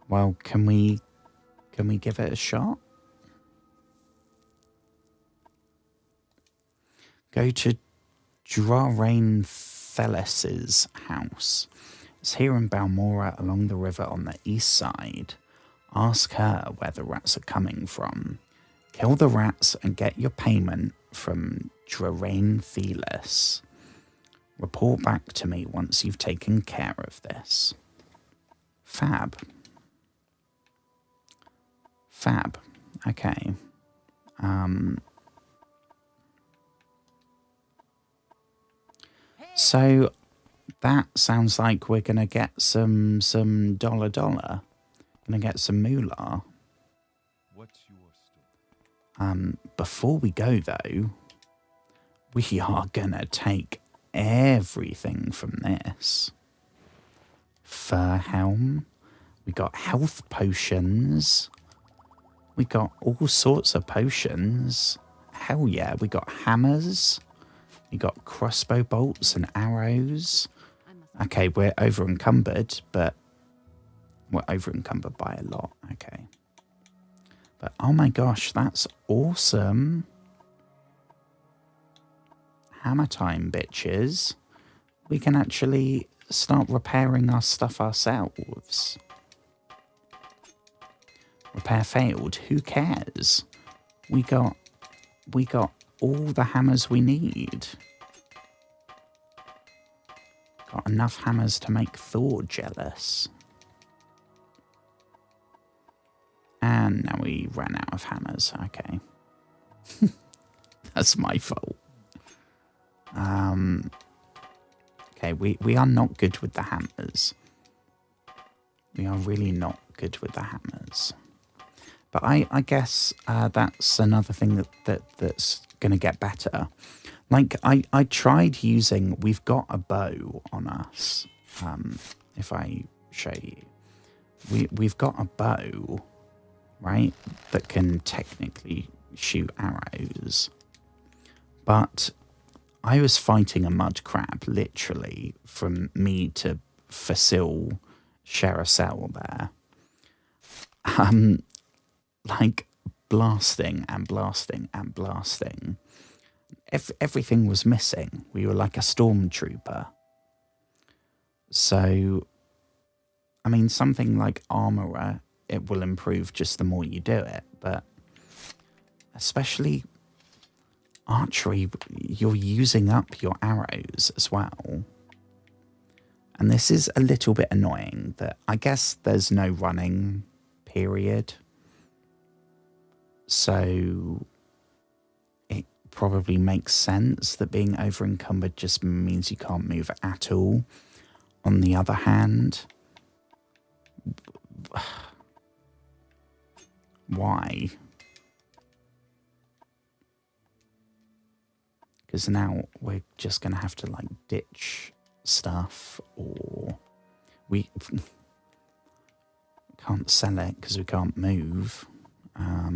Well, can we give it a shot? Go to Drarain Thelis's house. It's here in Balmora along the river on the east side. Ask her where the rats are coming from. Kill the rats and get your payment from Drarain Thelis. Report back to me once you've taken care of this. Fab. Fab. Okay. So that sounds like we're gonna get some dollar. Gonna get some moolah. What's your story? Before we go though, we are gonna take everything from this. Fur helm. We got health potions. We got all sorts of potions. Hell yeah, we got hammers. We got crossbow bolts and arrows. Okay, we're over encumbered, but we're over encumbered by a lot. Okay. But oh my gosh, that's awesome. Hammer time, bitches. We can actually start repairing our stuff ourselves. Repair failed. Who cares? We got all the hammers we need. Got enough hammers to make Thor jealous. And now we ran out of hammers. Okay. That's my fault. Okay, we are not good with the hammers. We are really not good with the hammers. But I guess that's another thing that's going to get better. Like, I tried using... We've got a bow on us. If I show you. We've got a bow, right? That can technically shoot arrows. But I was fighting a mud crab, literally, from me to Fasil share a cell there. Like, blasting and blasting and blasting. Everything was missing. We were like a stormtrooper. So, I mean, something like armorer, it will improve just the more you do it. But especially archery, you're using up your arrows as well. And this is a little bit annoying that I guess there's no running period. So it probably makes sense that being over encumbered just means you can't move at all. On the other hand, why? Because now we're just going to have to like ditch stuff, or we can't sell it because we can't move. I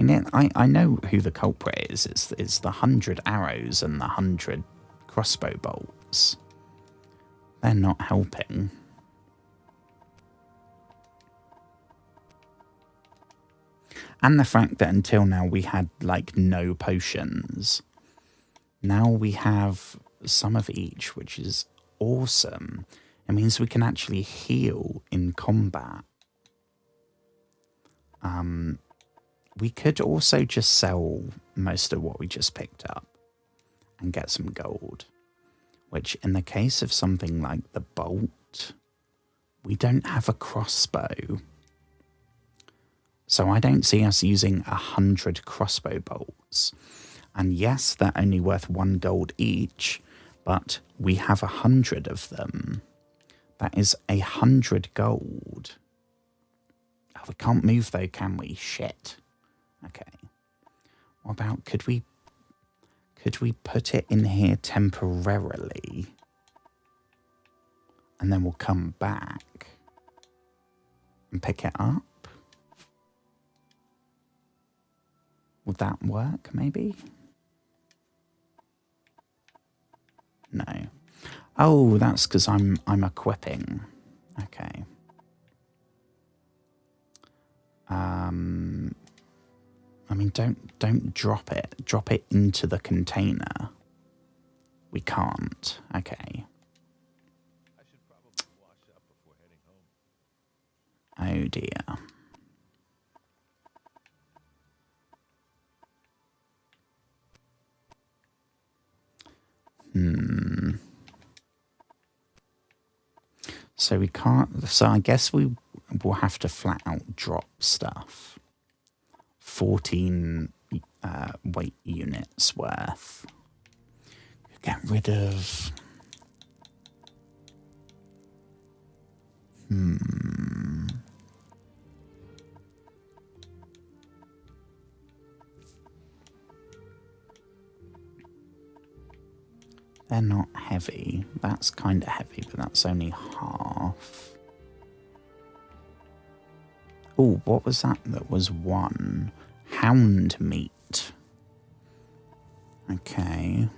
mean, I know who the culprit is. It's the 100 arrows and the 100 crossbow bolts. They're not helping. And the fact that until now we had, like, no potions. Now we have some of each, which is awesome. It means we can actually heal in combat. We could also just sell most of what we just picked up and get some gold. Which, in the case of something like the bolt, we don't have a crossbow. So I don't see us using 100 crossbow bolts. And yes, they're only worth 1 gold each, but we have 100 of them. That is 100 gold. Oh, we can't move though, can we? Shit. Okay. What about, could we put it in here temporarily? And then we'll come back and pick it up? Would that work, maybe? No. Oh, that's because I'm equipping. Okay. I mean, don't drop it. Drop it into the container. We can't. Okay. I should probably wash up before heading home. Oh dear. So we can't... So I guess we will have to flat out drop stuff. 14 weight units worth. Get rid of... They're not heavy. That's kind of heavy, but that's only half. Oh, what was that? That was 1. Hound meat. Okay.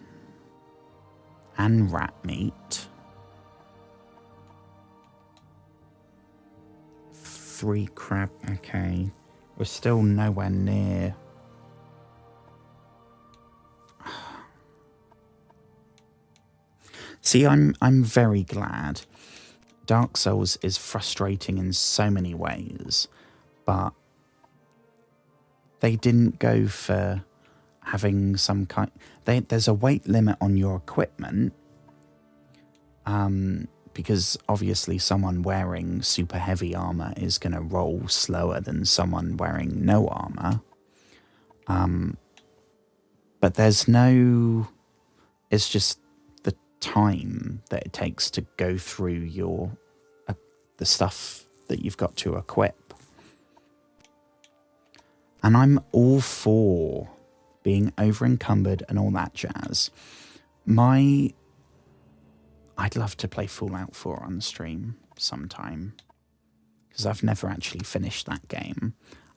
And rat meat. 3 crab. Okay. We're still nowhere near. See, I'm very glad. Dark Souls is frustrating in so many ways, but they didn't go for having some kind... There's a weight limit on your equipment, because obviously someone wearing super heavy armor is going to roll slower than someone wearing no armor. But there's no... It's just the time that it takes to go through the stuff that you've got to equip. And I'm all for being over encumbered and all that jazz. I'd love to play Fallout 4 on stream sometime, because I've never actually finished that game.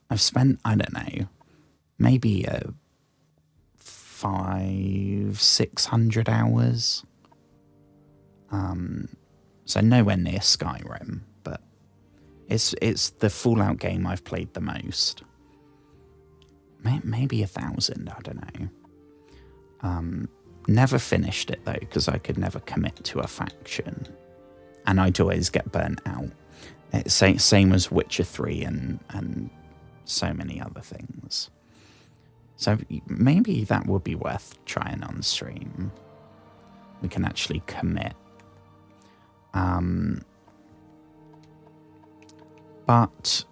I've spent, I don't know, maybe 500-600 hours. So nowhere near Skyrim, but it's the Fallout game I've played the most. Maybe 1,000, I don't know. Never finished it though, because I could never commit to a faction, and I'd always get burnt out. It's same as Witcher 3 and so many other things. So maybe that would be worth trying on stream. We can actually commit. But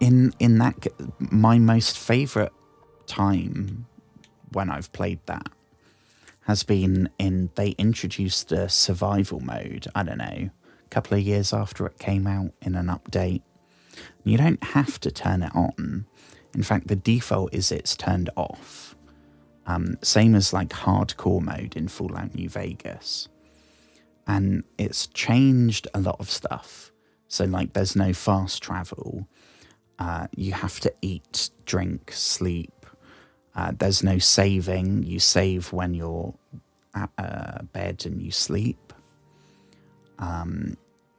in that, my most favourite time when I've played that has been they introduced a survival mode, I don't know, a couple of years after it came out in an update. You don't have to turn it on. In fact, the default is it's turned off. Same as like hardcore mode in Fallout New Vegas. And it's changed a lot of stuff. So like there's no fast travel. You have to eat, drink, sleep. There's no saving. You save when you're at bed and you sleep.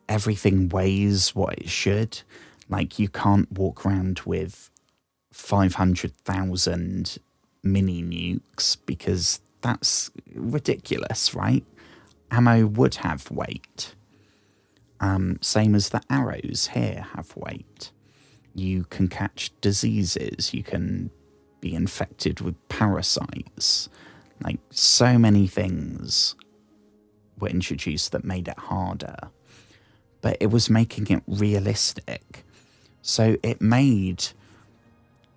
Everything weighs what it should. Like you can't walk around with 500,000 mini nukes, because that's ridiculous, right? Ammo would have weight. Same as the arrows here have weight. You can catch diseases. You can be infected with parasites. Like so many things were introduced that made it harder. But it was making it realistic. So it made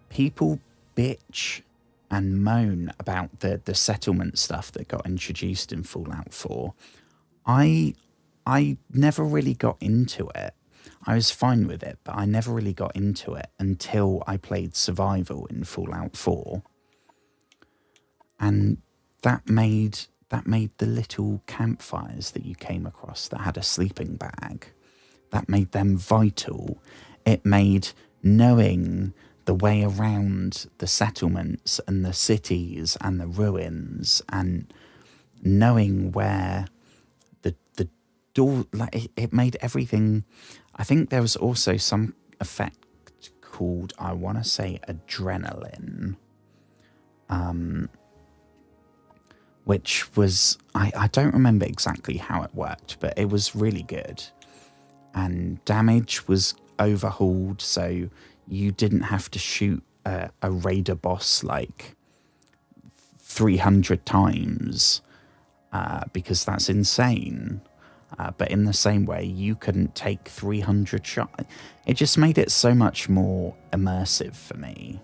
people bitch and moan about the settlement stuff that got introduced in Fallout 4. I never really got into it. I was fine with it, but I never really got into it until I played Survival in Fallout 4. And that made the little campfires that you came across that had a sleeping bag, that made them vital. It made knowing the way around the settlements and the cities and the ruins, and knowing where the door, like it made everything. I think there was also some effect called, I want to say, adrenaline, which was, I don't remember exactly how it worked, but it was really good. And damage was overhauled, so you didn't have to shoot a raider boss like 300 times, because that's insane. But in the same way, you couldn't take 300 shots. It just made it so much more immersive for me.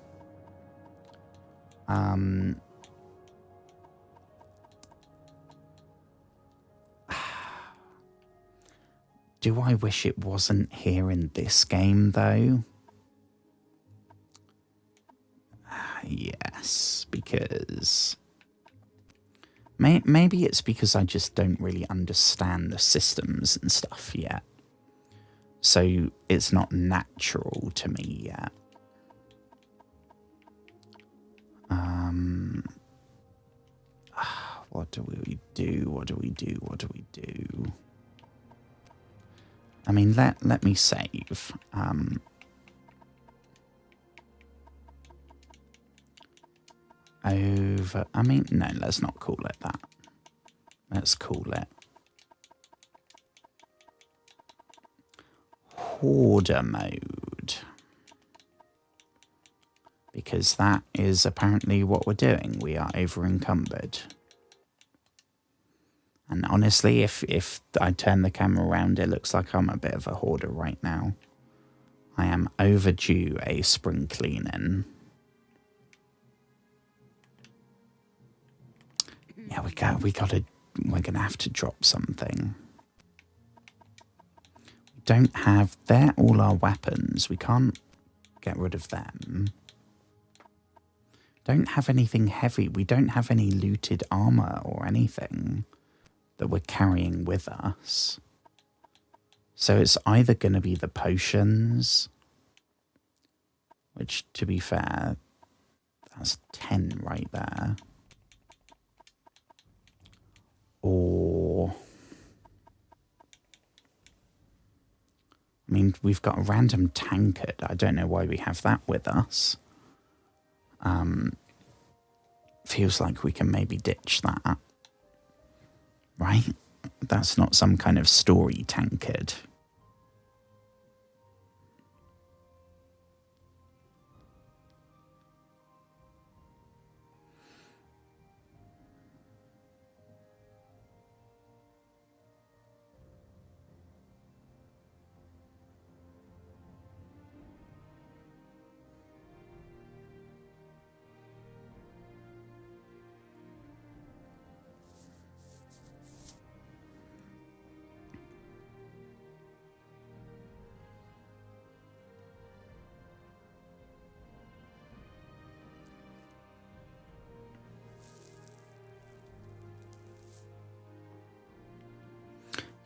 Do I wish it wasn't here in this game, though? Yes, because... Maybe it's because I just don't really understand the systems and stuff yet. So it's not natural to me yet. What do we do? What do we do? What do we do? I mean, let me save. I mean, no, let's not call it that. Let's call it Hoarder mode. because that is apparently what we're doing. We are over encumbered. And honestly, if I turn the camera around, it looks like I'm a bit of a hoarder right now. I am overdue a spring cleaning. Yeah, we're gonna have to drop something. We don't have, they're all our weapons. We can't get rid of them. Don't have anything heavy. We don't have any looted armor or anything that we're carrying with us. So it's either going to be the potions, which, to be fair, that's 10 right there. Or, I mean, we've got a random tankard. I don't know why we have that with us. Feels like we can maybe ditch that. Right? That's not some kind of story tankard.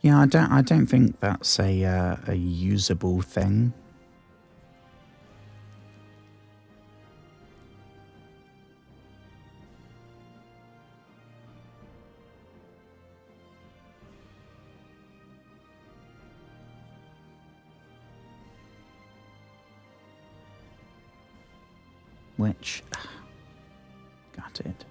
Yeah, I don't think that's a usable thing. Which, got it.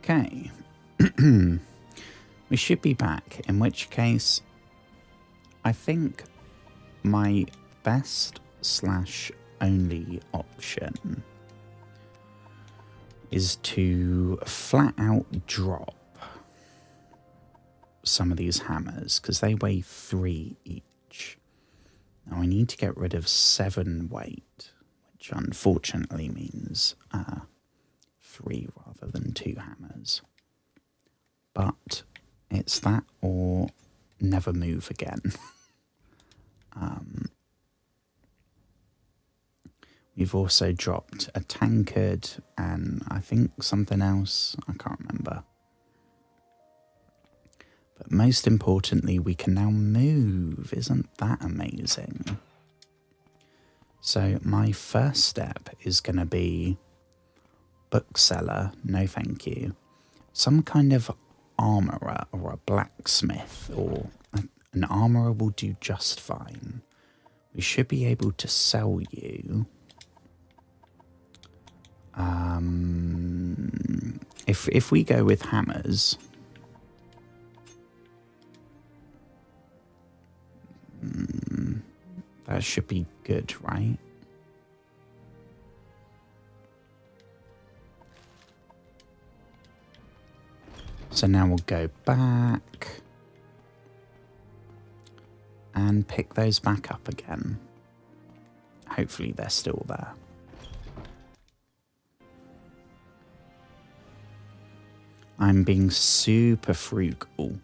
Okay. We should be back, in which case I think my best / only option is to flat out drop some of these hammers because they weigh 3 each. Now I need to get rid of 7 weight, which unfortunately means 3 rather than 2 hammers. But it's that or never move again. We've also dropped a tankard and I think something else. I can't remember. But most importantly, we can now move. Isn't that amazing? So my first step is going to be bookseller, no thank you. Some kind of armourer or a blacksmith or an armourer will do just fine. We should be able to sell you. If we go with hammers, that should be good, right? So now we'll go back and pick those back up again. Hopefully they're still there. I'm being super frugal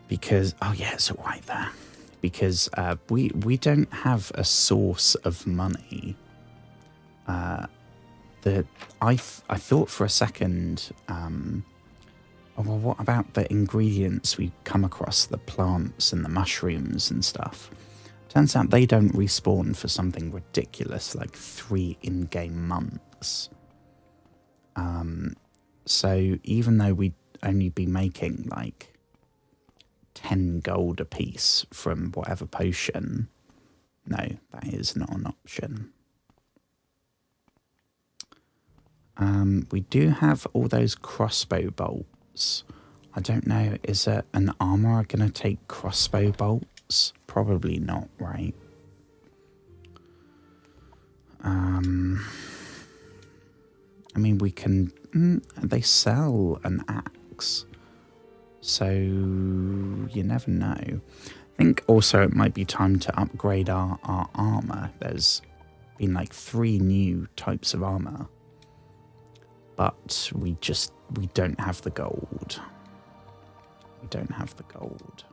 because, oh yeah, it's all right there. Because we don't have a source of money. I thought for a second, oh, well, what about the ingredients we come across, the plants and the mushrooms and stuff? Turns out they don't respawn for something ridiculous like 3 in-game months. So even though we'd only be making like 10 gold a piece from whatever potion, no, that is not an option. We do have all those crossbow bolts. I don't know, is an armourer going to take crossbow bolts? Probably not, right? I mean, we can... they sell an axe. So, you never know. I think also it might be time to upgrade our armour. There's been like 3 new types of armour. But we don't have the gold. We don't have the gold.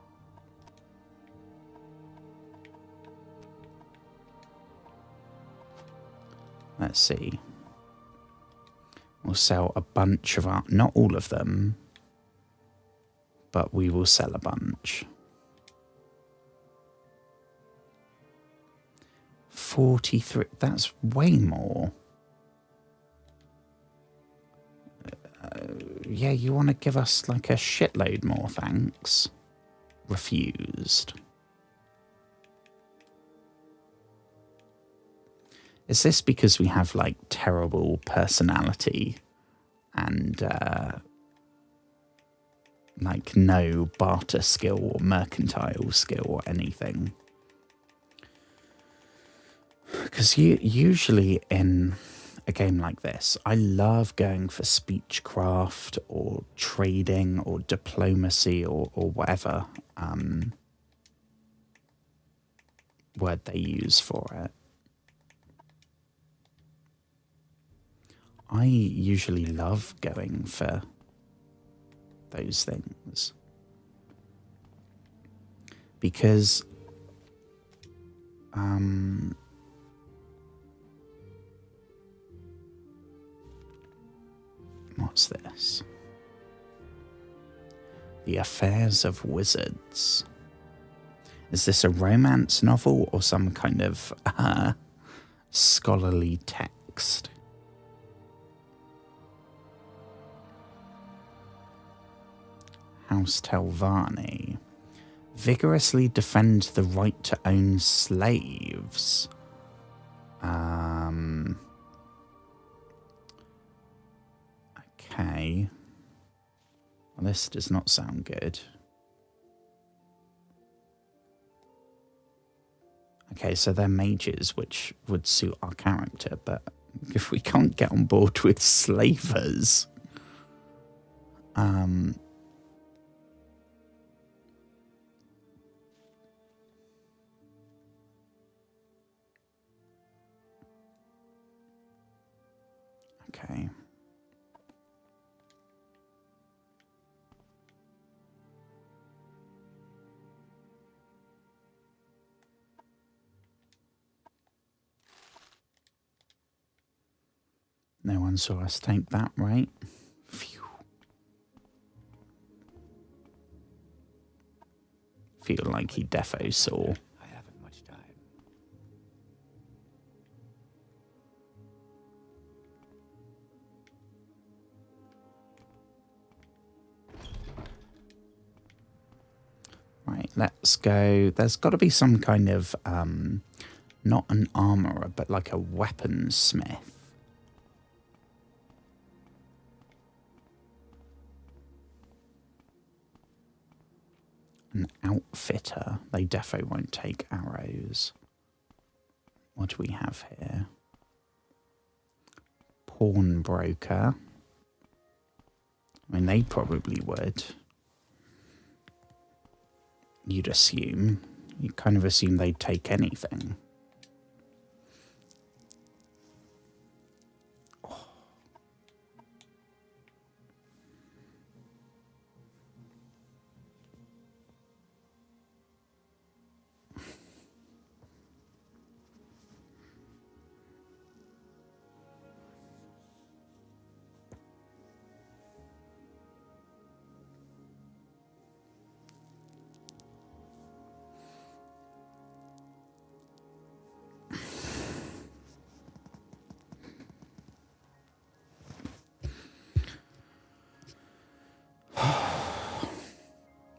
Let's see. We'll sell a bunch of our... Not all of them. But we will sell a bunch. 43. That's way more. Yeah, you want to give us like a shitload more, thanks. Refused. Is this because we have like terrible personality and like no barter skill or mercantile skill or anything? Because usually in a game like this, I love going for speechcraft or trading or diplomacy or whatever word they use for it. I usually love going for those things because what's this? The Affairs of Wizards. Is this a romance novel or some kind of scholarly text? House Telvanni. Vigorously defend the right to own slaves. Okay. Well, this does not sound good. Okay, so they're mages, which would suit our character, but if we can't get on board with slavers... Okay. No one saw us take that, right? Phew. Feel like he defo saw. I haven't much time. Right, let's go. There's got to be some kind of, not an armorer, but like a weaponsmith. An outfitter. They defo won't take arrows. What do we have here? Pawnbroker. I mean, they probably would. You'd assume. You kind of assume they'd take anything.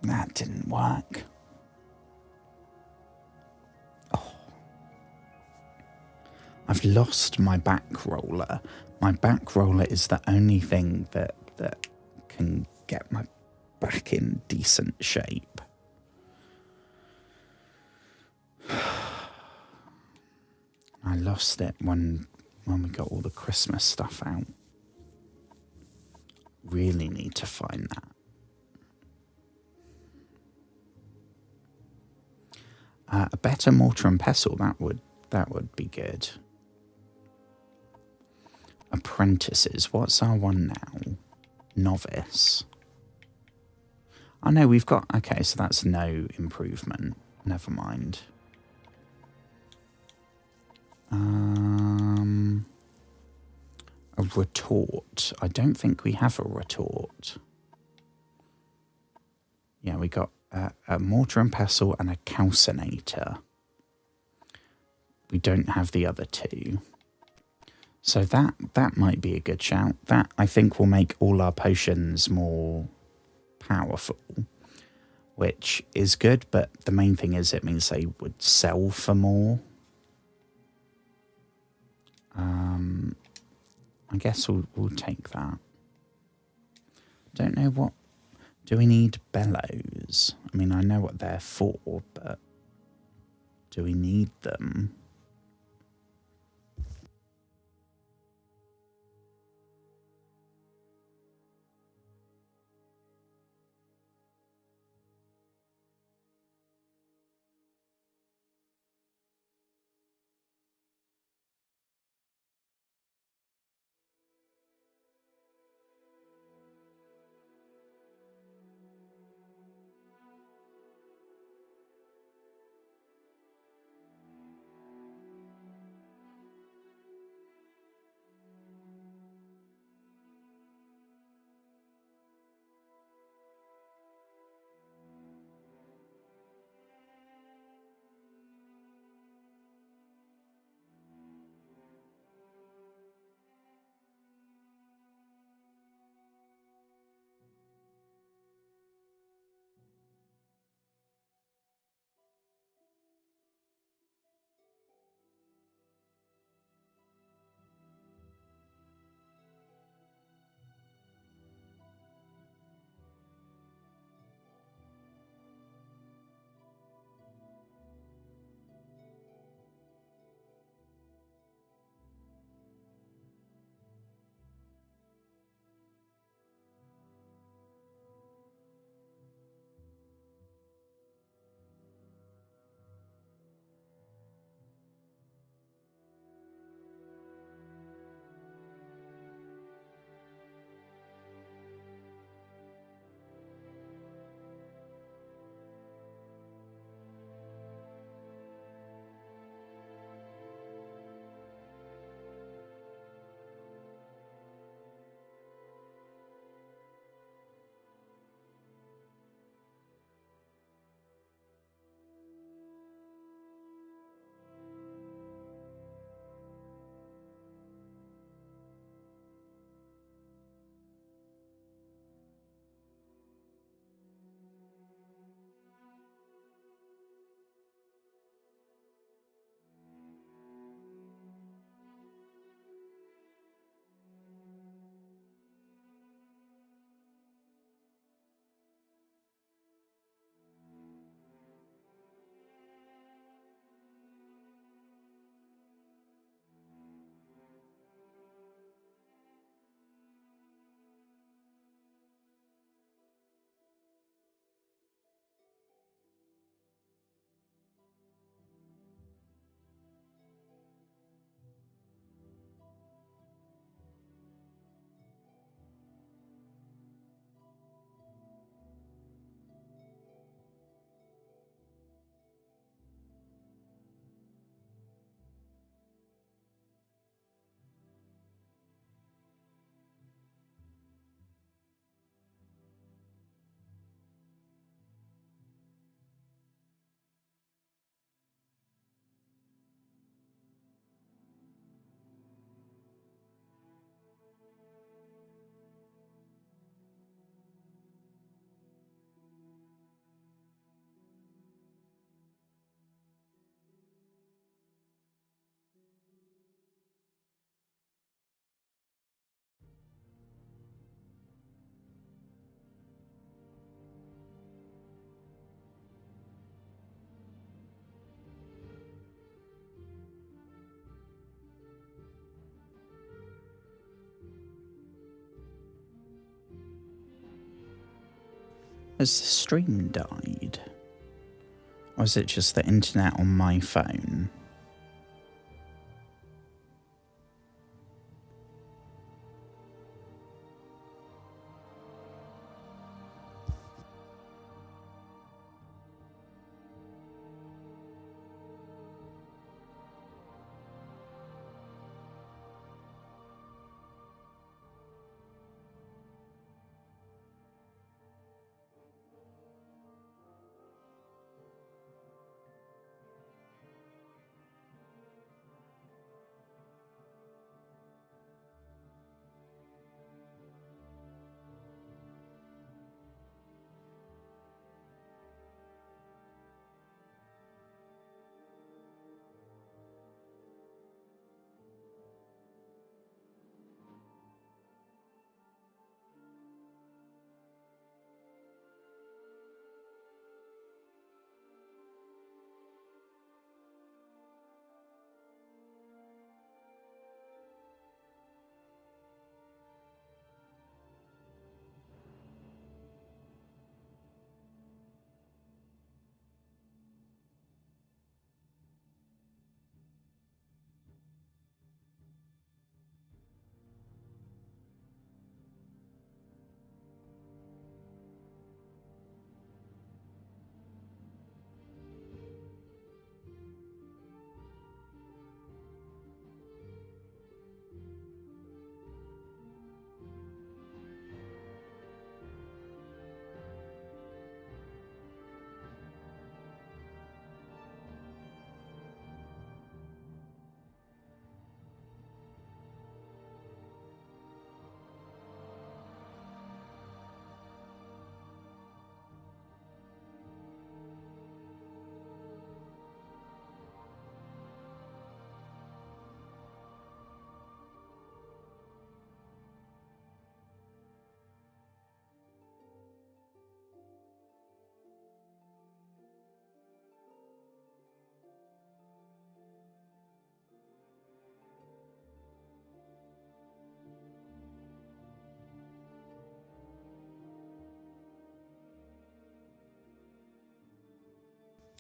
That didn't work. Oh. I've lost my back roller. My back roller is the only thing that can get my back in decent shape. I lost it when we got all the Christmas stuff out. Really need to find that. A better mortar and pestle, that would be good. Apprentices, what's our one now? Novice. Oh no, we've got, okay, so that's no improvement. Never mind. A retort. I don't think we have a retort. Yeah, we got a mortar and pestle and a calcinator. We don't have the other two. So that might be a good shout. That, I think, will make all our potions more powerful, which is good, but the main thing is it means they would sell for more. I guess we'll take that. Don't know what... Do we need bellows? I mean, I know what they're for, but do we need them? Has the stream died? Or is it just the internet on my phone?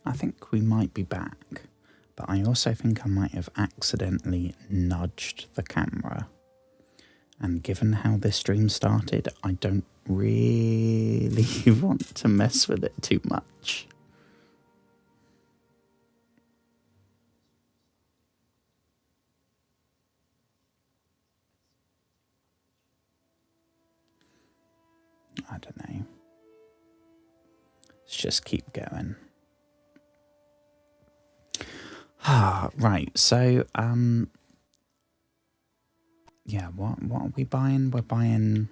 I think we might be back, but I also think I might have accidentally nudged the camera. And given how this stream started, I don't really want to mess with it too much. I don't know. Let's just keep going. Right, so, yeah, what are we buying? We're buying,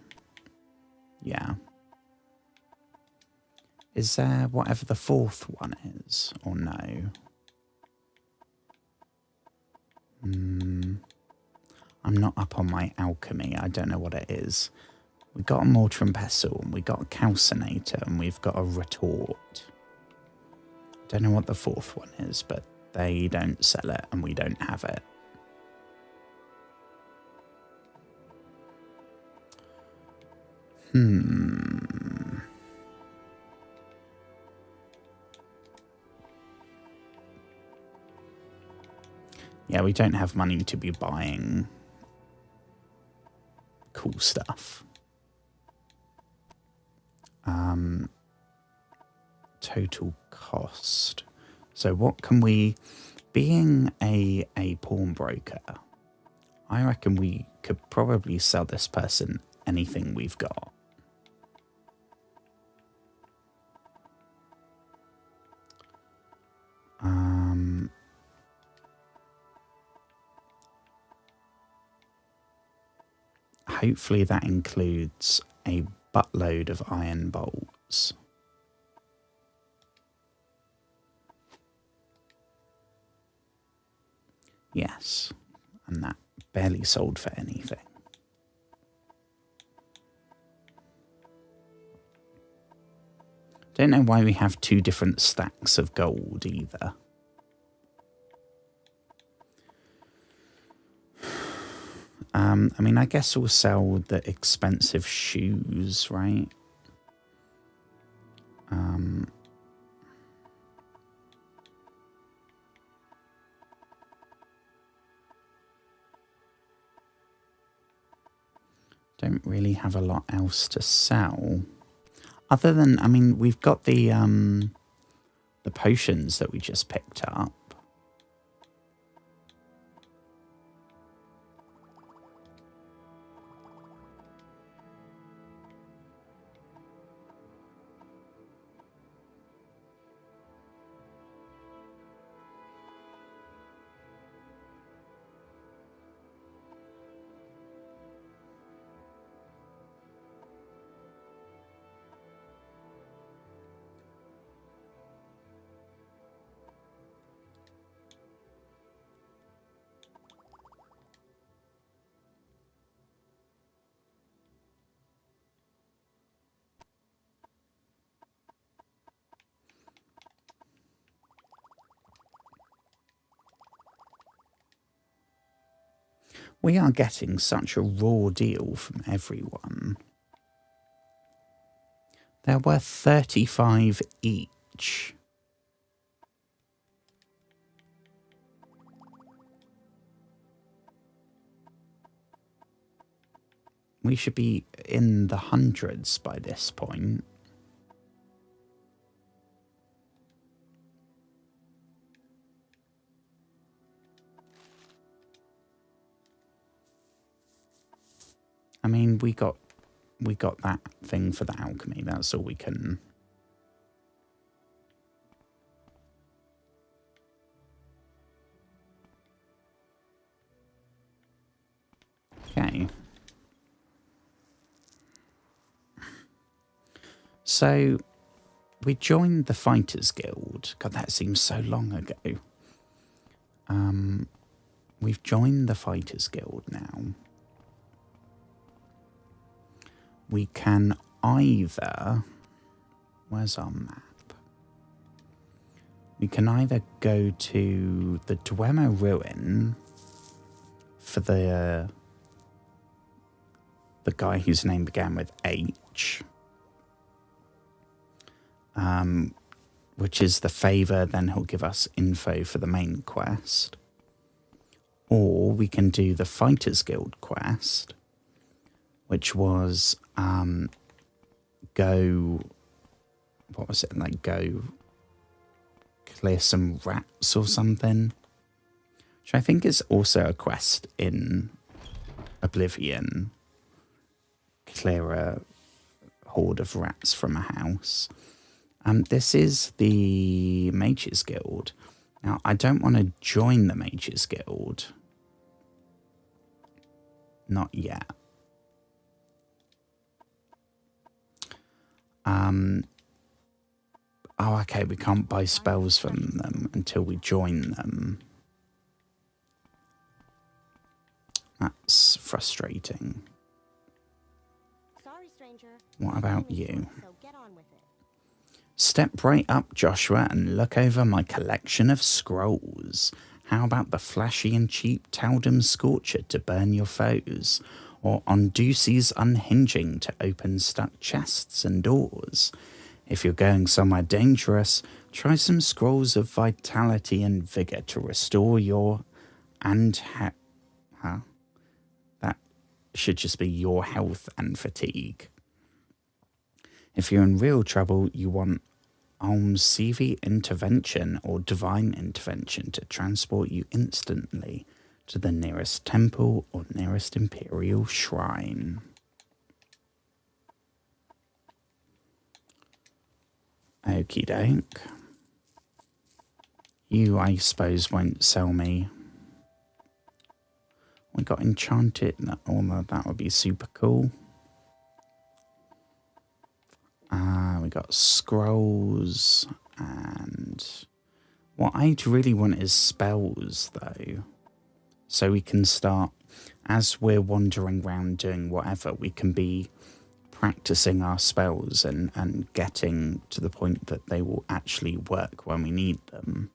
yeah. Is there whatever the fourth one is, or no? I'm not up on my alchemy, I don't know what it is. We got a mortar and pestle, and we got a calcinator, and we've got a retort. Don't know what the fourth one is, but they don't sell it, and we don't have it. Yeah, we don't have money to be buying cool stuff. Total cost. So what can we... Being a pawnbroker, I reckon we could probably sell this person anything we've got. Hopefully that includes a buttload of iron bolts. Yes, and that barely sold for anything. Don't know why we have two different stacks of gold either. I mean, I guess we'll sell the expensive shoes, right? Um, don't really have a lot else to sell. Other than, I mean, we've got the potions that we just picked up. We are getting such a raw deal from everyone. They're worth 35 each. We should be in the hundreds by this point. I mean, we got that thing for the alchemy. That's all we can. Okay. So we joined the Fighters Guild. God, that seems so long ago. We've joined the Fighters Guild now. We can either... Where's our map? We can either go to the Dwemer Ruin for the guy whose name began with H, which is the favour, then he'll give us info for the main quest. Or we can do the Fighters Guild quest, which was go... What was it? Like, go clear some rats or something. Which I think is also a quest in Oblivion. Clear a horde of rats from a house. This is the Mages Guild. Now, I don't want to join the Mages Guild. Not yet. Oh, okay, we can't buy spells from them until we join them. That's frustrating. Sorry, stranger. What about you? So get on with it. Step right up, Joshua, and look over my collection of scrolls. How about the flashy and cheap Taldum Scorcher to burn your foes? Or Ondusi's Unhinging to open stuck chests and doors? If you're going somewhere dangerous, try some Scrolls of Vitality and Vigor to restore your That should just be your health and fatigue. If you're in real trouble, you want Almsevi Intervention or Divine Intervention to transport you instantly to the nearest temple or nearest Imperial Shrine. Okie doke. You, I suppose, won't sell me. We got Enchanted Armor, that would be super cool. We got Scrolls, and what I really want is spells, though. So we can start, as we're wandering around doing whatever, we can be practicing our spells and getting to the point that they will actually work when we need them.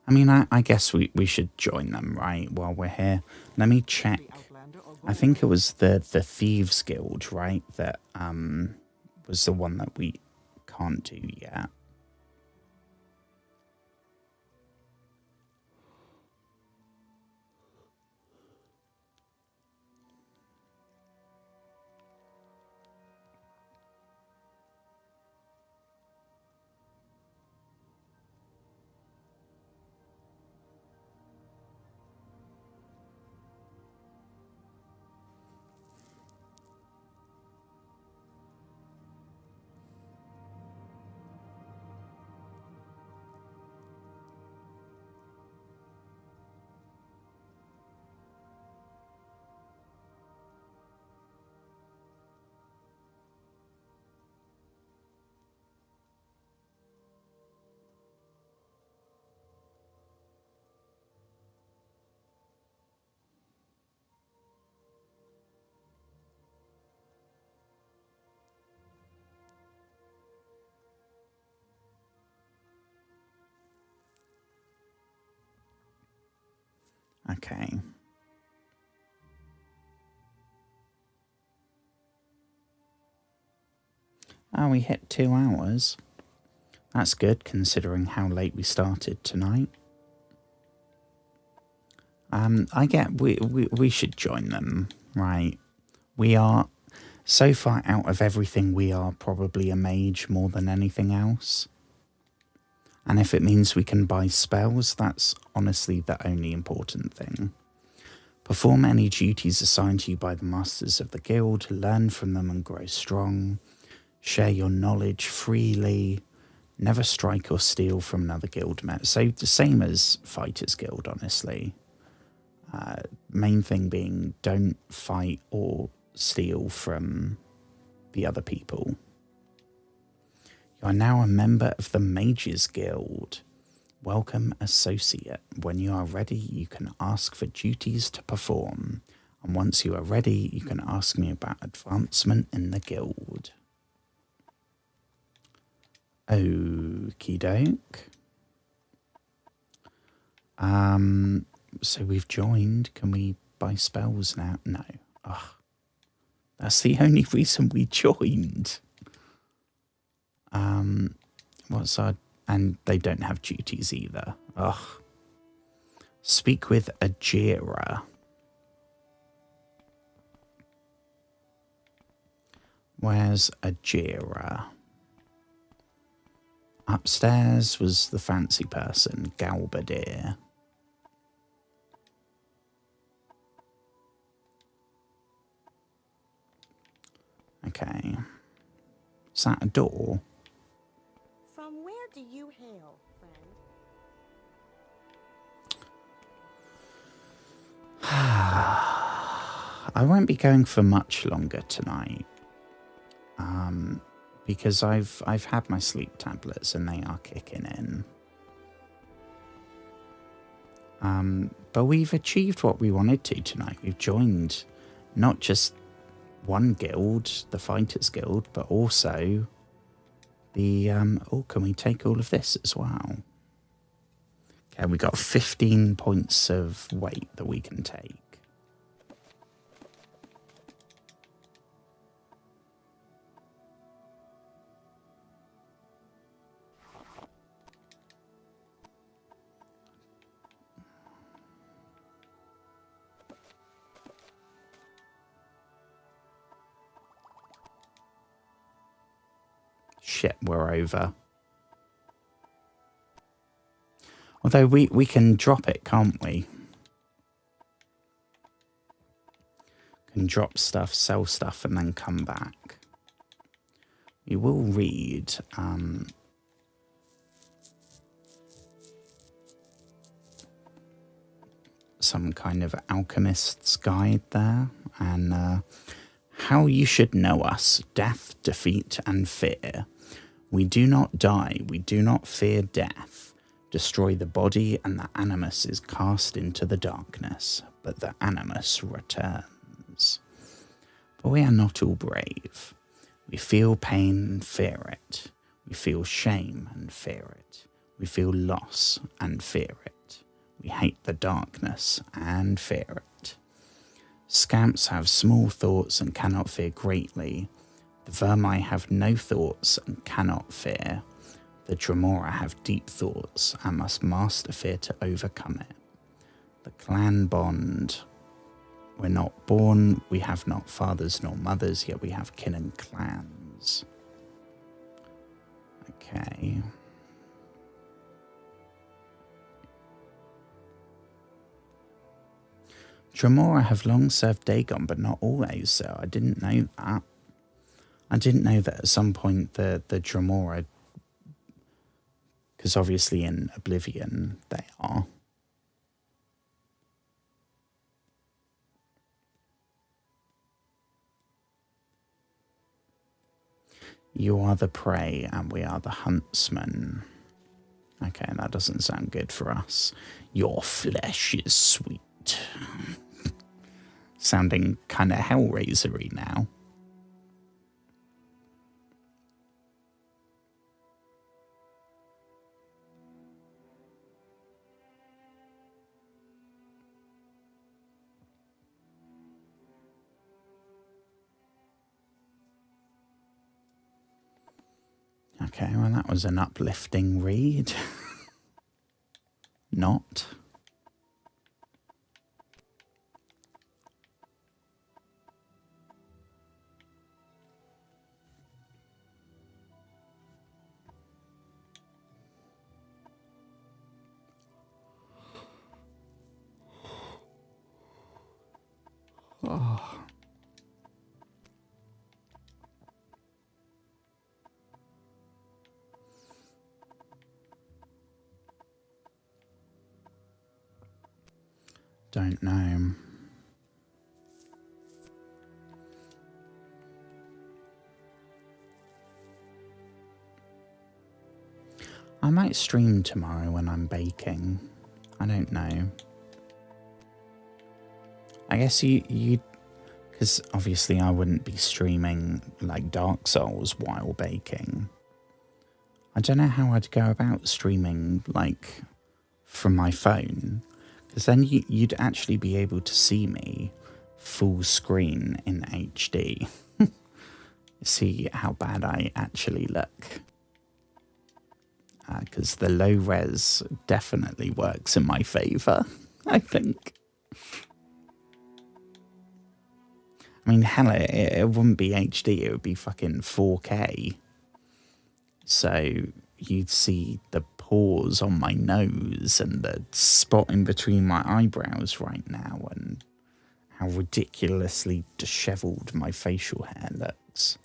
I mean, I guess we should join them, right, while we're here. Let me check. I think it was the Thieves Guild, right, that was the one that we can't do yet. Okay. Oh, we hit 2 hours. That's good, considering how late we started tonight. I get we should join them, right? We are so far out of everything. We are probably a mage more than anything else. And if it means we can buy spells, that's honestly the only important thing. Perform any duties assigned to you by the masters of the guild, learn from them and grow strong. Share your knowledge freely. Never strike or steal from another guild member. So the same as Fighters Guild, honestly. Main thing being don't fight or steal from the other people. You are now a member of the Mages Guild. Welcome, associate. When you are ready, you can ask for duties to perform. And once you are ready, you can ask me about advancement in the guild. Okie doke. So we've joined. Can we buy spells now? No. Ugh. That's the only reason we joined. What's our... And they don't have duties either. Ugh. Speak with Ajira. Where's Ajira? Upstairs was the fancy person, Galbadir. Okay. Is that a door? From where do you hail, friend? I won't be going for much longer tonight. Because I've had my sleep tablets and they are kicking in. But we've achieved what we wanted to tonight. We've joined not just one guild, the Fighters Guild, but also the... oh, can we take all of this as well? Okay, we got 15 points of weight that we can take. Shit, we're over. Although we can drop it, can't we? Can drop stuff, sell stuff, and then come back. We will read some kind of alchemist's guide there, and how you should know us: death, defeat, and fear. We do not die, we do not fear death. Destroy the body and the animus is cast into the darkness, but the animus returns. But we are not all brave. We feel pain and fear it. We feel shame and fear it. We feel loss and fear it. We hate the darkness and fear it. Scamps have small thoughts and cannot fear greatly. The Vermi have no thoughts and cannot fear. The Dremora have deep thoughts and must master fear to overcome it. The clan bond. We're not born, we have not fathers nor mothers, yet we have kin and clans. Okay. Dremora have long served Dagon, but not always, so I didn't know that. I didn't know that at some point the Dremora, because obviously in Oblivion they are. You are the prey and we are the huntsman. Okay, that doesn't sound good for us. Your flesh is sweet. Sounding kind of Hellraiser-y now. Okay, well that was an uplifting read. Not. Oh. Don't know. I might stream tomorrow when I'm baking. I don't know. I guess you because obviously I wouldn't be streaming like Dark Souls while baking. I don't know how I'd go about streaming like from my phone, because then you'd actually be able to see me full screen in HD. See how bad I actually look. Because the low res definitely works in my favour, I think. I mean, hell, it wouldn't be HD, it would be fucking 4K. So you'd see the pores on my nose and the spot in between my eyebrows right now and how ridiculously dishevelled my facial hair looks.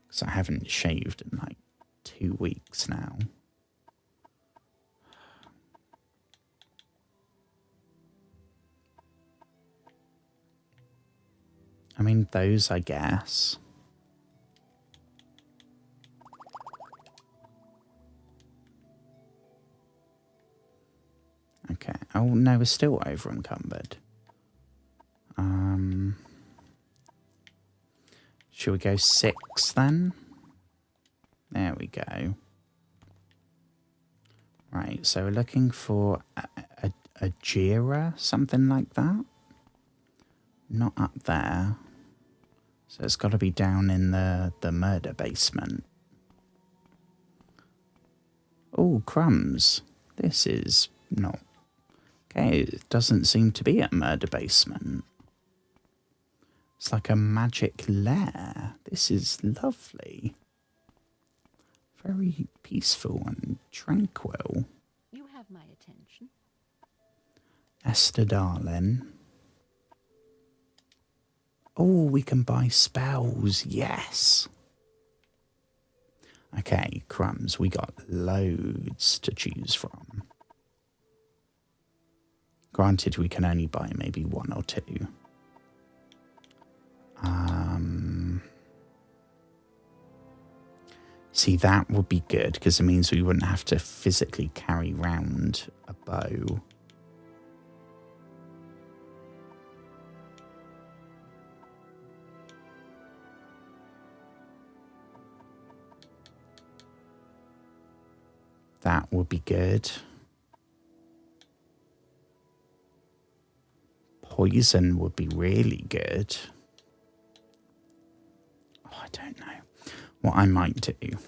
Because I haven't shaved in like 2 weeks now. I mean, those, I guess. Okay. Oh, no, we're still over encumbered. Should we go 6 then? There we go. Right, so we're looking for a Jira, something like that. Not up there. So it's got to be down in the murder basement. Oh, crumbs. This is not... Okay, it doesn't seem to be a murder basement. It's like a magic lair. This is lovely. Very peaceful and tranquil. You have my attention. Esther darling. Oh, we can buy spells. Yes. Okay, crumbs. We got loads to choose from. Granted, we can only buy maybe 1 or 2. See, that would be good, because it means we wouldn't have to physically carry round a bow. That would be good. Poison would be really good. Oh, I don't know. What I might do,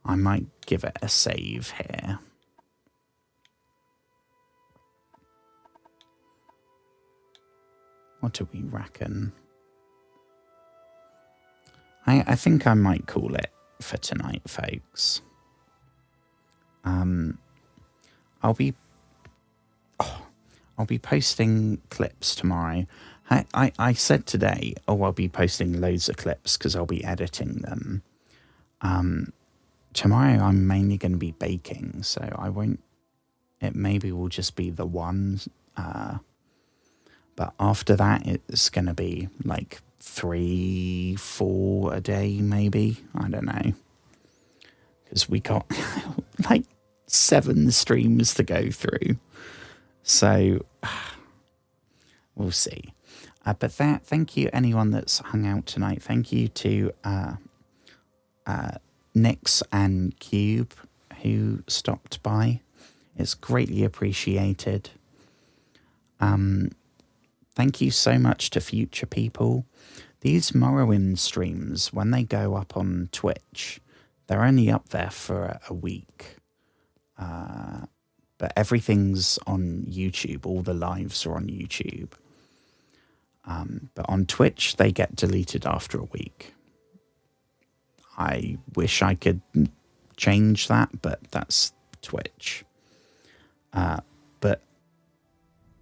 I might give it a save here. What do we reckon? I think I might call it for tonight, folks. I'll be posting clips tomorrow. I said today, I'll be posting loads of clips because I'll be editing them. Tomorrow I'm mainly going to be baking, so I won't. It maybe will just be the one. But after that, it's going to be like 3, 4 a day, maybe. I don't know. Because we got like 7 streams to go through. So we'll see. But thank you, anyone that's hung out tonight. Thank you to Nix and Cube who stopped by. It's greatly appreciated. Thank you so much to future people. These Morrowind streams, when they go up on Twitch, they're only up there for a week. But everything's on YouTube. All the lives are on YouTube. But on Twitch, they get deleted after a week. I wish I could change that, but that's Twitch. But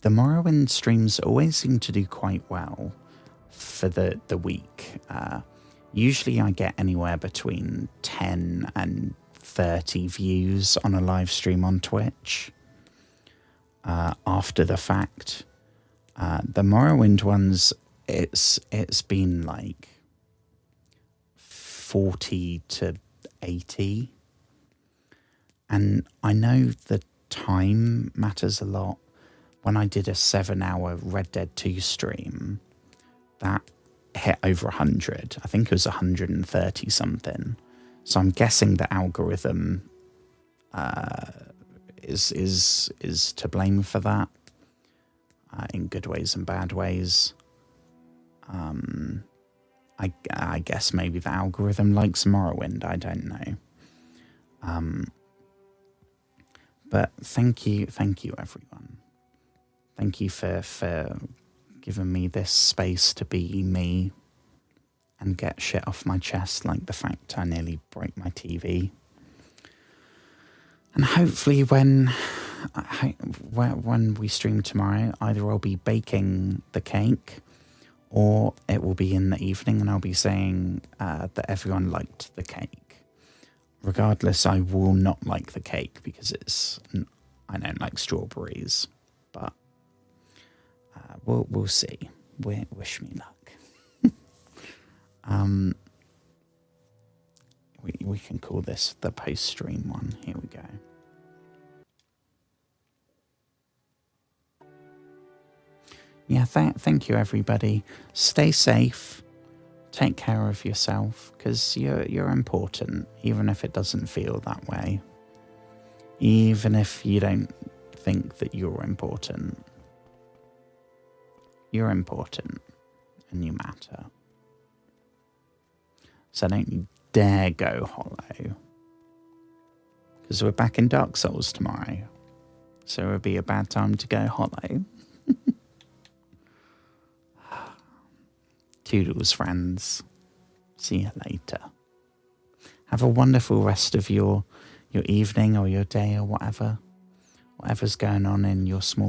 the Morrowind streams always seem to do quite well for the week. Usually I get anywhere between 10 and 30 views on a live stream on Twitch after the fact. The Morrowind ones, it's been like 40 to 80. And I know the time matters a lot. When I did a 7-hour Red Dead 2 stream, that hit over 100. I think it was 130 something. So I'm guessing the algorithm is to blame for that, in good ways and bad ways. I guess maybe the algorithm likes Morrowind. I don't know. But thank you everyone. Thank you for giving me this space to be me and get shit off my chest, like the fact I nearly broke my TV. And hopefully when we stream tomorrow, either I'll be baking the cake or it will be in the evening and I'll be saying that everyone liked the cake. Regardless, I will not like the cake because I don't like strawberries, but we'll see. Wish me luck. We can call this the post-stream one. Here we go. Yeah, thank you, everybody. Stay safe. Take care of yourself, because you're important, even if it doesn't feel that way. Even if you don't think that you're important. You're important, and you matter. So don't you dare go hollow. Because we're back in Dark Souls tomorrow. So it would be a bad time to go hollow. Toodles, friends. See you later. Have a wonderful rest of your evening or your day or whatever's going on in your small